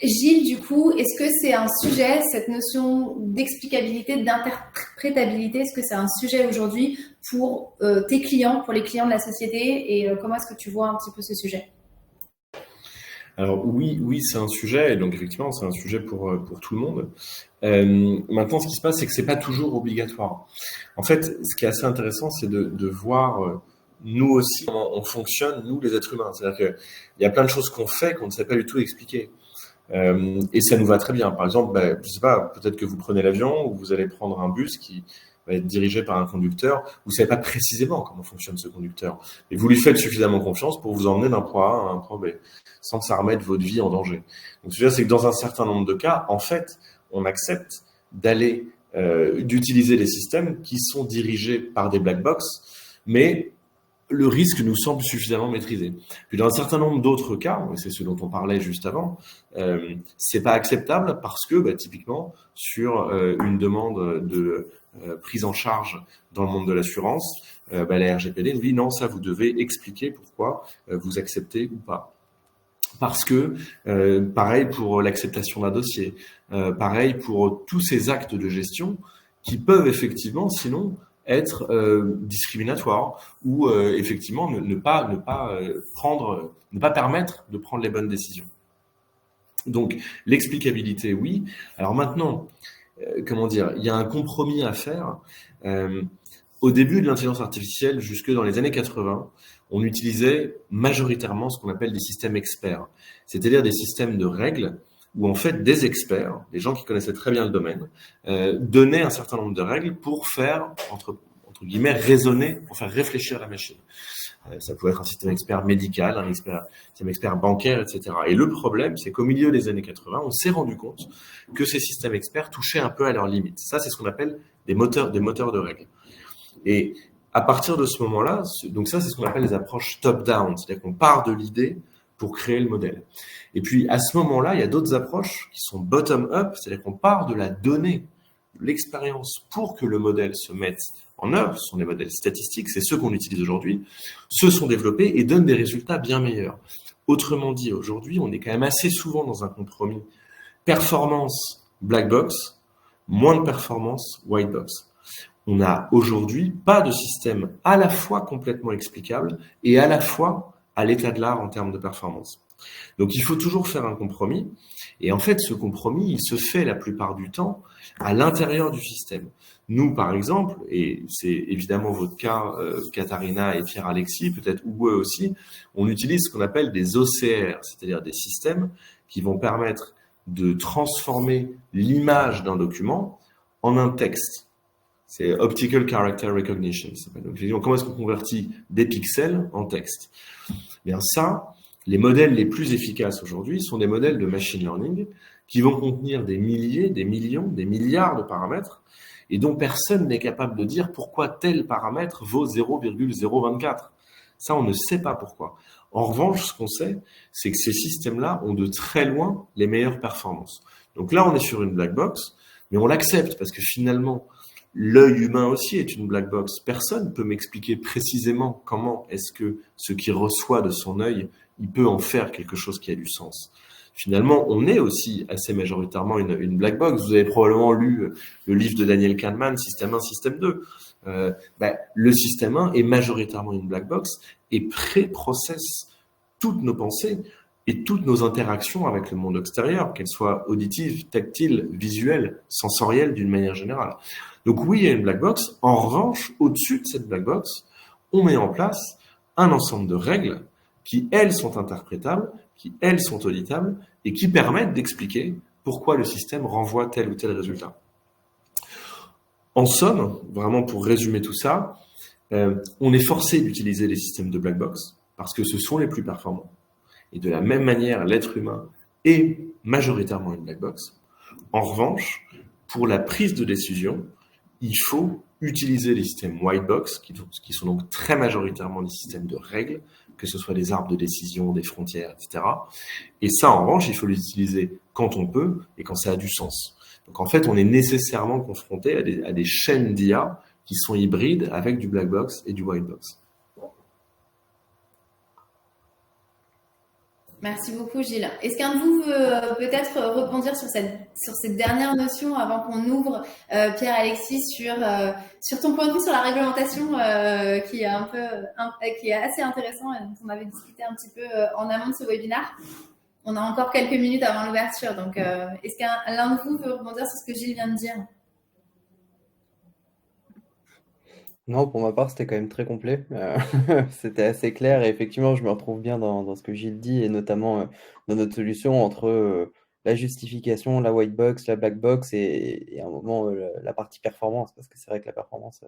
Gilles, du coup, est-ce que c'est un sujet, cette notion d'explicabilité, d'interprétabilité, est-ce que c'est un sujet aujourd'hui pour tes clients, pour les clients de la société, et comment est-ce que tu vois un petit peu ce sujet? Alors oui, c'est un sujet, et donc effectivement, c'est un sujet pour tout le monde. Maintenant, ce qui se passe, c'est que c'est pas toujours obligatoire. En fait, ce qui est assez intéressant, c'est de voir nous aussi comment on fonctionne, nous les êtres humains. C'est-à-dire qu'il y a plein de choses qu'on fait qu'on ne sait pas du tout expliquer. Et ça nous va très bien. Par exemple, je sais pas, peut-être que vous prenez l'avion ou vous allez prendre un bus qui va être dirigé par un conducteur. Vous savez pas précisément comment fonctionne ce conducteur, mais vous lui faites suffisamment confiance pour vous emmener d'un point A à un point B, sans que ça remette votre vie en danger. Donc, ce que je veux dire, c'est que dans un certain nombre de cas, en fait, on accepte d'aller d'utiliser des systèmes qui sont dirigés par des black box, mais le risque nous semble suffisamment maîtrisé. Puis dans un certain nombre d'autres cas, et c'est ce dont on parlait juste avant, c'est pas acceptable parce que typiquement sur une demande de prise en charge dans le monde de l'assurance, la RGPD nous dit non, ça vous devez expliquer pourquoi vous acceptez ou pas. Parce que pareil pour l'acceptation d'un dossier, pareil pour tous ces actes de gestion qui peuvent effectivement sinon être discriminatoire ou effectivement ne pas permettre de prendre les bonnes décisions. Donc l'explicabilité, oui. Alors maintenant, il y a un compromis à faire. Au début de l'intelligence artificielle, jusque dans les années 80, on utilisait majoritairement ce qu'on appelle des systèmes experts, c'est-à-dire des systèmes de règles où en fait des experts, des gens qui connaissaient très bien le domaine, donnaient un certain nombre de règles pour faire, entre guillemets, raisonner, pour faire réfléchir la machine. Ça pouvait être un système expert médical, un système expert bancaire, etc. Et le problème, c'est qu'au milieu des années 80, on s'est rendu compte que ces systèmes experts touchaient un peu à leurs limites. Ça, c'est ce qu'on appelle des moteurs de règles. Et à partir de ce moment-là, donc ça, c'est ce qu'on appelle les approches top-down, c'est-à-dire qu'on part de l'idée pour créer le modèle. Et puis, à ce moment-là, il y a d'autres approches qui sont bottom-up, c'est-à-dire qu'on part de la donnée, de l'expérience pour que le modèle se mette en œuvre. Ce sont des modèles statistiques, c'est ceux qu'on utilise aujourd'hui, se sont développés et donnent des résultats bien meilleurs. Autrement dit, aujourd'hui, on est quand même assez souvent dans un compromis performance black box, moins de performance white box. On n'a aujourd'hui pas de système à la fois complètement explicable et à la fois à l'état de l'art en termes de performance. Donc il faut toujours faire un compromis, et en fait ce compromis il se fait la plupart du temps à l'intérieur du système. Nous par exemple, et c'est évidemment votre cas Katharina et Pierre-Alexis, peut-être ou eux aussi, on utilise ce qu'on appelle des OCR, c'est-à-dire des systèmes qui vont permettre de transformer l'image d'un document en un texte. C'est Optical Character Recognition. Donc, comment est-ce qu'on convertit des pixels en texte? Bien ça, les modèles les plus efficaces aujourd'hui sont des modèles de machine learning qui vont contenir des milliers, des millions, des milliards de paramètres et dont personne n'est capable de dire pourquoi tel paramètre vaut 0,024. Ça, on ne sait pas pourquoi. En revanche, ce qu'on sait, c'est que ces systèmes-là ont de très loin les meilleures performances. Donc là, on est sur une black box, mais on l'accepte parce que finalement, l'œil humain aussi est une black box. Personne ne peut m'expliquer précisément comment est-ce que ce qui reçoit de son œil, il peut en faire quelque chose qui a du sens. Finalement, on est aussi assez majoritairement une black box. Vous avez probablement lu le livre de Daniel Kahneman, Système 1, Système 2. Le système 1 est majoritairement une black box et pré-processe toutes nos pensées et toutes nos interactions avec le monde extérieur, qu'elles soient auditives, tactiles, visuelles, sensorielles d'une manière générale. Donc oui, il y a une black box. En revanche, au-dessus de cette black box, on met en place un ensemble de règles qui, elles, sont interprétables, qui, elles, sont auditables et qui permettent d'expliquer pourquoi le système renvoie tel ou tel résultat. En somme, vraiment pour résumer tout ça, On est forcé d'utiliser les systèmes de black box parce que ce sont les plus performants. Et de la même manière, l'être humain est majoritairement une black box. En revanche, pour la prise de décision, il faut utiliser les systèmes white box, qui sont donc très majoritairement des systèmes de règles, que ce soit des arbres de décision, des frontières, etc. Et ça, en revanche, il faut les utiliser quand on peut et quand ça a du sens. Donc en fait, on est nécessairement confronté à des chaînes d'IA qui sont hybrides avec du black box et du white box. Merci beaucoup, Gilles. Est-ce qu'un de vous veut peut-être rebondir sur cette dernière notion avant qu'on ouvre, Pierre-Alexis, sur ton point de vue sur la réglementation qui est qui est assez intéressant et dont on avait discuté un petit peu en amont de ce webinaire. On a encore quelques minutes avant l'ouverture, donc est-ce qu'un l'un de vous veut rebondir sur ce que Gilles vient de dire? Non, pour ma part, c'était quand même très complet. C'était assez clair et effectivement, je me retrouve bien dans ce que Gilles dit et notamment dans notre solution entre la justification, la white box, la black box et à un moment la partie performance, parce que c'est vrai que la performance,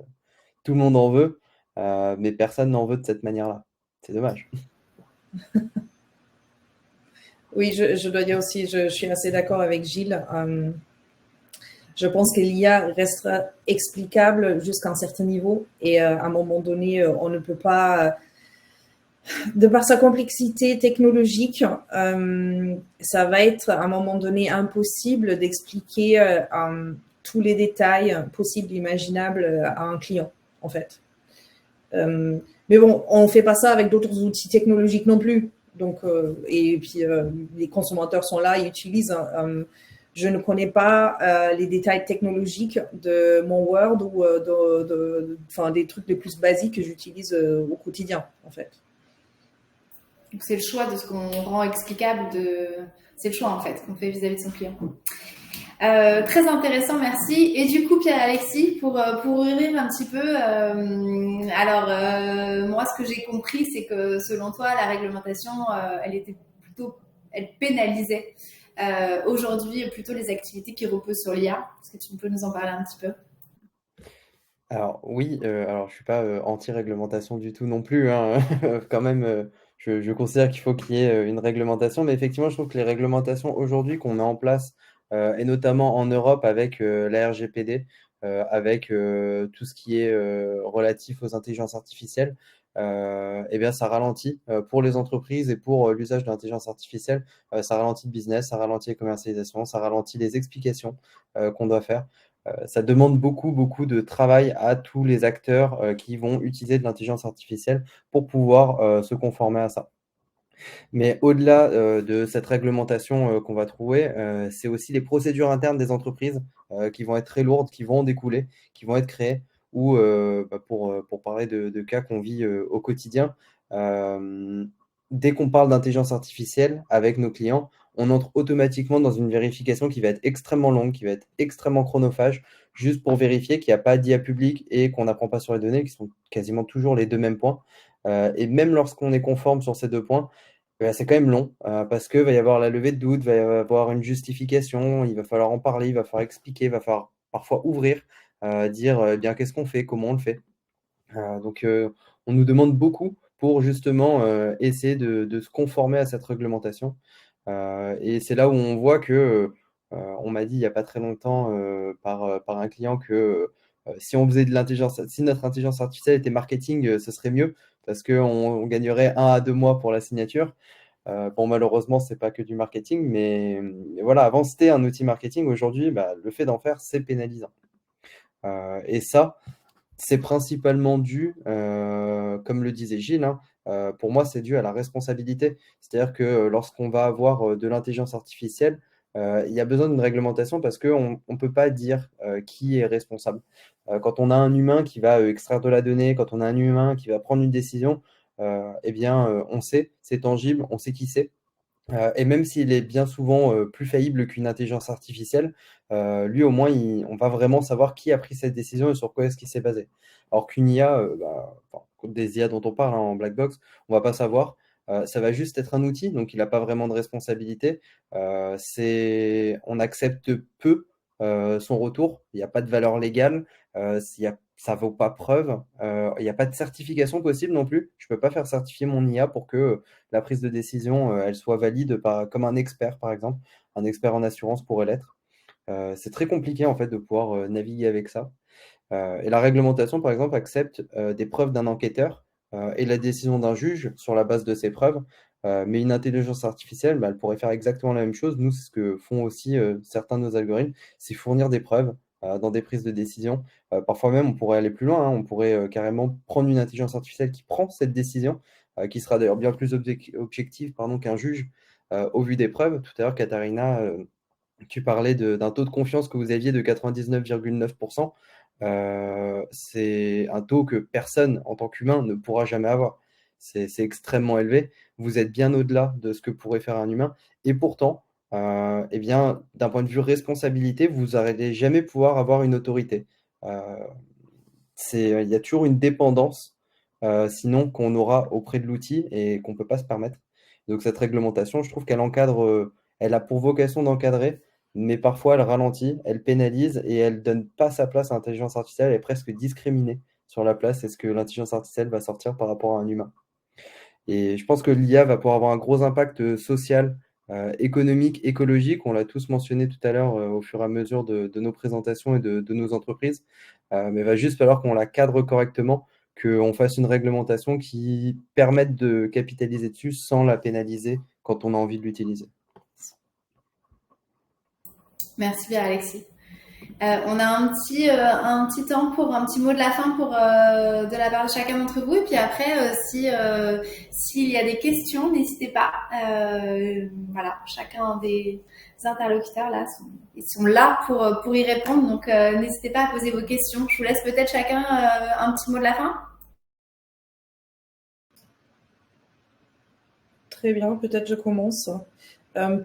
tout le monde en veut, mais personne n'en veut de cette manière-là. C'est dommage. Oui, je dois dire aussi, je suis assez d'accord avec Gilles. Je pense que l'IA restera explicable jusqu'à un certain niveau et à un moment donné, on ne peut pas, de par sa complexité technologique, ça va être à un moment donné impossible d'expliquer tous les détails possibles, imaginables à un client, en fait. Mais bon, on ne fait pas ça avec d'autres outils technologiques non plus. Donc, et puis, les consommateurs sont là, ils utilisent. Je ne connais pas les détails technologiques de mon Word ou des trucs les plus basiques que j'utilise au quotidien, en fait. Donc, c'est le choix de ce qu'on rend explicable. C'est le choix, en fait, qu'on fait vis-à-vis de son client. Très intéressant, merci. Et du coup, Pierre-Alexis, pour ouvrir un petit peu, moi, ce que j'ai compris, c'est que selon toi, la réglementation, elle pénalisait aujourd'hui plutôt les activités qui reposent sur l'IA. Est-ce que tu peux nous en parler un petit peu? Alors oui, alors je suis pas anti-réglementation du tout non plus, hein. Quand même, je considère qu'il faut qu'il y ait une réglementation, mais effectivement, je trouve que les réglementations aujourd'hui qu'on met en place, et notamment en Europe avec la RGPD, avec tout ce qui est relatif aux intelligences artificielles, eh bien, ça ralentit pour les entreprises et pour l'usage de l'intelligence artificielle. Ça ralentit le business, ça ralentit les commercialisations, ça ralentit les explications qu'on doit faire. Ça demande beaucoup de travail à tous les acteurs qui vont utiliser de l'intelligence artificielle pour pouvoir se conformer à ça. Mais au-delà de cette réglementation qu'on va trouver, c'est aussi les procédures internes des entreprises qui vont être très lourdes, qui vont en découler, qui vont être créées, ou pour parler de cas qu'on vit au quotidien, dès qu'on parle d'intelligence artificielle avec nos clients, on entre automatiquement dans une vérification qui va être extrêmement longue, qui va être extrêmement chronophage, juste pour vérifier qu'il n'y a pas d'IA publique et qu'on n'apprend pas sur les données, qui sont quasiment toujours les deux mêmes points. Et même lorsqu'on est conforme sur ces deux points, c'est quand même long parce qu'il va y avoir la levée de doute, il va y avoir une justification, il va falloir en parler, il va falloir expliquer, il va falloir parfois ouvrir, dire eh bien qu'est-ce qu'on fait, comment on le fait. Donc on nous demande beaucoup pour justement essayer de se conformer à cette réglementation. Et c'est là où on voit que, on m'a dit il n'y a pas très longtemps par un client que si on faisait si notre intelligence artificielle était marketing, ce serait mieux parce qu'on gagnerait 1 à 2 mois pour la signature. Bon, malheureusement, c'est pas que du marketing, mais voilà, avant c'était un outil marketing. Aujourd'hui, le fait d'en faire, c'est pénalisant. Et ça, c'est principalement dû, comme le disait Gilles, hein, pour moi, c'est dû à la responsabilité. C'est-à-dire que lorsqu'on va avoir de l'intelligence artificielle, il y a besoin d'une réglementation parce qu'on ne peut pas dire qui est responsable. Quand on a un humain qui va extraire de la donnée, quand on a un humain qui va prendre une décision, eh bien, on sait, c'est tangible, on sait qui c'est. Et même s'il est bien souvent plus faillible qu'une intelligence artificielle, lui au moins, on va vraiment savoir qui a pris cette décision et sur quoi est-ce qu'il s'est basé. Alors qu'une IA, des IA dont on parle hein, en black box, on va pas savoir. Ça va juste être un outil, donc il n'a pas vraiment de responsabilité. On accepte peu son retour. Il n'y a pas de valeur légale. Il n'y a ça vaut pas preuve. Il n'y a pas de certification possible non plus. Je peux pas faire certifier mon IA pour que la prise de décision, elle soit valide comme un expert, par exemple. Un expert en assurance pourrait l'être. C'est très compliqué, en fait, de pouvoir naviguer avec ça. Et la réglementation, par exemple, accepte des preuves d'un enquêteur et la décision d'un juge sur la base de ces preuves. Mais une intelligence artificielle, bah, elle pourrait faire exactement la même chose. Nous, c'est ce que font aussi certains de nos algorithmes, c'est fournir des preuves dans des prises de décision. Parfois même, on pourrait aller plus loin, hein. On pourrait carrément prendre une intelligence artificielle qui prend cette décision, qui sera d'ailleurs bien plus objective qu'un juge au vu des preuves. Tout à l'heure, Katharina, tu parlais d'un taux de confiance que vous aviez de 99,9%. C'est un taux que personne en tant qu'humain ne pourra jamais avoir. C'est extrêmement élevé. Vous êtes bien au-delà de ce que pourrait faire un humain. Et pourtant, eh bien, d'un point de vue responsabilité, vous n'allez jamais pouvoir avoir une autorité. Euh, il y a toujours une dépendance, sinon qu'on aura auprès de l'outil et qu'on ne peut pas se permettre. Donc cette réglementation, je trouve qu'elle encadre, elle a pour vocation d'encadrer, mais parfois elle ralentit, elle pénalise et elle donne pas sa place à l'intelligence artificielle, elle est presque discriminée sur la place. Est-ce que l'intelligence artificielle va sortir par rapport à un humain? Et je pense que l'IA va pouvoir avoir un gros impact social, économique, écologique. On l'a tous mentionné tout à l'heure au fur et à mesure de nos présentations et de nos entreprises. Mais il va juste falloir qu'on la cadre correctement, qu'on fasse une réglementation qui permette de capitaliser dessus sans la pénaliser quand on a envie de l'utiliser. Merci bien, Alexis. On a un petit temps pour un petit mot de la fin de la part de chacun d'entre vous. Et puis après, s'il y a des questions, n'hésitez pas. Voilà, chacun des interlocuteurs là ils sont là pour y répondre. Donc, n'hésitez pas à poser vos questions. Je vous laisse peut-être chacun un petit mot de la fin. Très bien, peut-être je commence.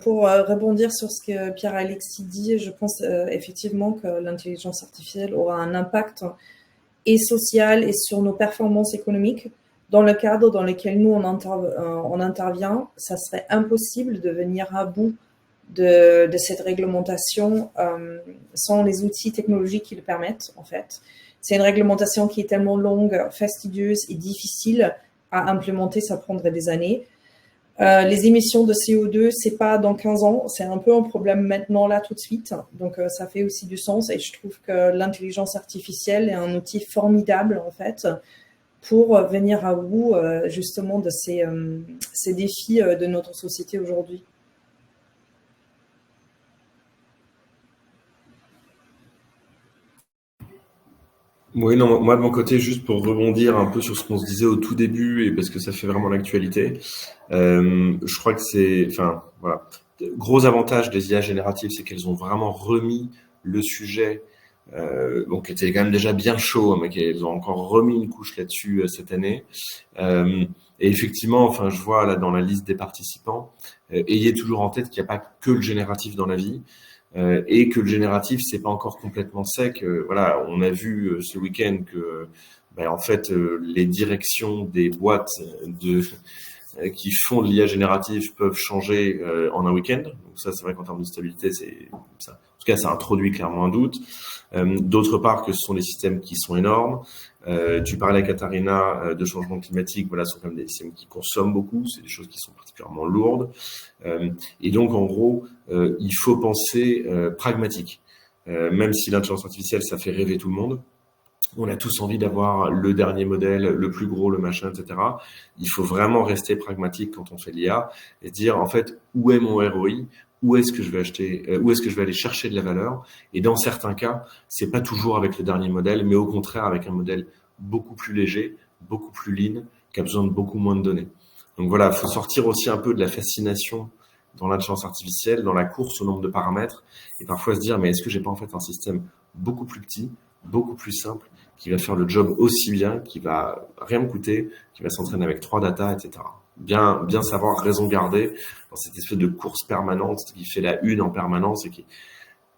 Pour rebondir sur ce que Pierre-Alexis dit, je pense effectivement que l'intelligence artificielle aura un impact et social et sur nos performances économiques. Dans le cadre dans lequel nous, on intervient, ça serait impossible de venir à bout de cette réglementation sans les outils technologiques qui le permettent, en fait. C'est une réglementation qui est tellement longue, fastidieuse et difficile à implémenter, ça prendrait des années. Les émissions de CO2, c'est pas dans 15 ans, c'est un peu un problème maintenant, là, tout de suite. Donc, ça fait aussi du sens et je trouve que l'intelligence artificielle est un outil formidable, en fait, pour venir à bout, justement, de ces défis de notre société aujourd'hui. Oui, non, moi de mon côté, juste pour rebondir un peu sur ce qu'on se disait au tout début, et parce que ça fait vraiment l'actualité, je crois que voilà, gros avantage des IA génératives, c'est qu'elles ont vraiment remis le sujet, donc qui était quand même déjà bien chaud, hein, mais qu'elles ont encore remis une couche là-dessus cette année. Et effectivement, enfin, je vois là dans la liste des participants, ayez toujours en tête qu'il n'y a pas que le génératif dans la vie. Et que le génératif, c'est pas encore complètement sec. Voilà, on a vu ce week-end que, en fait, les directions des boîtes qui font de l'IA générative peuvent changer en un week-end. Donc ça, c'est vrai qu'en termes de stabilité, c'est ça. En tout cas, ça introduit clairement un doute. D'autre part, que ce sont des systèmes qui sont énormes. Tu parlais, Katharina, de changement climatique. Voilà, ce sont quand même des systèmes qui consomment beaucoup. C'est des choses qui sont particulièrement lourdes. Et donc, en gros, il faut penser pragmatique. Même si l'intelligence artificielle, ça fait rêver tout le monde. On a tous envie d'avoir le dernier modèle, le plus gros, le machin, etc. Il faut vraiment rester pragmatique quand on fait l'IA et dire, en fait, où est mon ROI? Où est-ce que je vais acheter, où est-ce que je vais aller chercher de la valeur? Et dans certains cas, c'est pas toujours avec le dernier modèle, mais au contraire avec un modèle beaucoup plus léger, beaucoup plus lean, qui a besoin de beaucoup moins de données. Donc voilà, il faut sortir aussi un peu de la fascination dans l'intelligence artificielle, dans la course au nombre de paramètres, et parfois se dire, mais est-ce que j'ai pas en fait un système beaucoup plus petit, beaucoup plus simple, qui va faire le job aussi bien, qui va rien me coûter, qui va s'entraîner avec 3 data, etc. Bien savoir raison garder dans cette espèce de course permanente qui fait la une en permanence et qui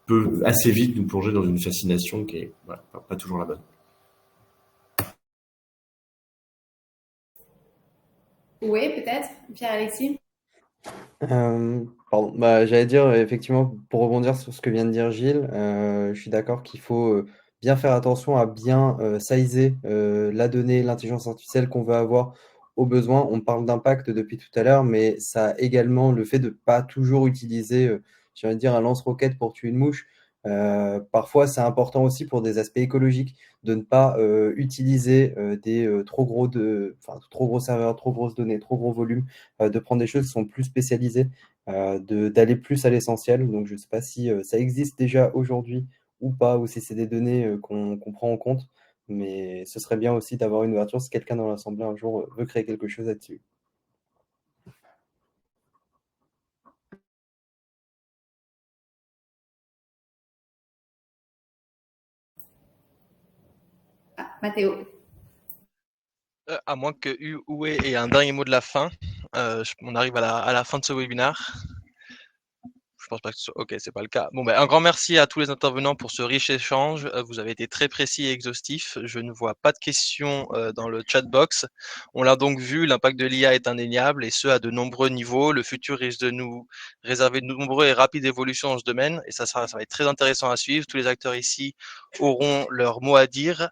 peut assez vite nous plonger dans une fascination qui est pas toujours la bonne. Oui, peut-être, Pierre-Alexis. Pardon. J'allais dire, effectivement, pour rebondir sur ce que vient de dire Gilles, je suis d'accord qu'il faut bien faire attention à bien sizer la donnée, l'intelligence artificielle qu'on veut avoir aux besoins. On parle d'impact depuis tout à l'heure, mais ça a également le fait de ne pas toujours utiliser, j'ai envie de dire, un lance-roquette pour tuer une mouche. Parfois, c'est important aussi pour des aspects écologiques de ne pas utiliser des trop gros serveurs, trop grosses données, trop gros volumes, de prendre des choses qui sont plus spécialisées, d'aller plus à l'essentiel. Donc, je ne sais pas si ça existe déjà aujourd'hui ou pas, ou si c'est des données qu'on prend en compte, mais ce serait bien aussi d'avoir une ouverture si quelqu'un dans l'Assemblée un jour veut créer quelque chose là-dessus. Ah, Mathéo. À moins que Uwe ait un dernier mot de la fin, on arrive à la fin de ce webinaire. Je pense pas que ce soit... Ok, c'est pas le cas. Bon, ben, un grand merci à tous les intervenants pour ce riche échange. Vous avez été très précis et exhaustifs. Je ne vois pas de questions dans le chat box. On l'a donc vu, l'impact de l'IA est indéniable et ce à de nombreux niveaux. Le futur risque de nous réserver de nombreuses et rapides évolutions dans ce domaine et ça va être très intéressant à suivre. Tous les acteurs ici auront leur mot à dire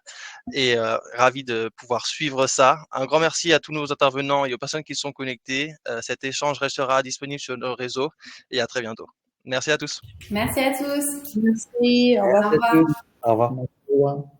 et ravi de pouvoir suivre ça. Un grand merci à tous nos intervenants et aux personnes qui sont connectées. Cet échange restera disponible sur nos réseaux et à très bientôt. Merci à tous. Merci à tous. Merci. Au revoir. Au revoir. Au revoir. Au revoir.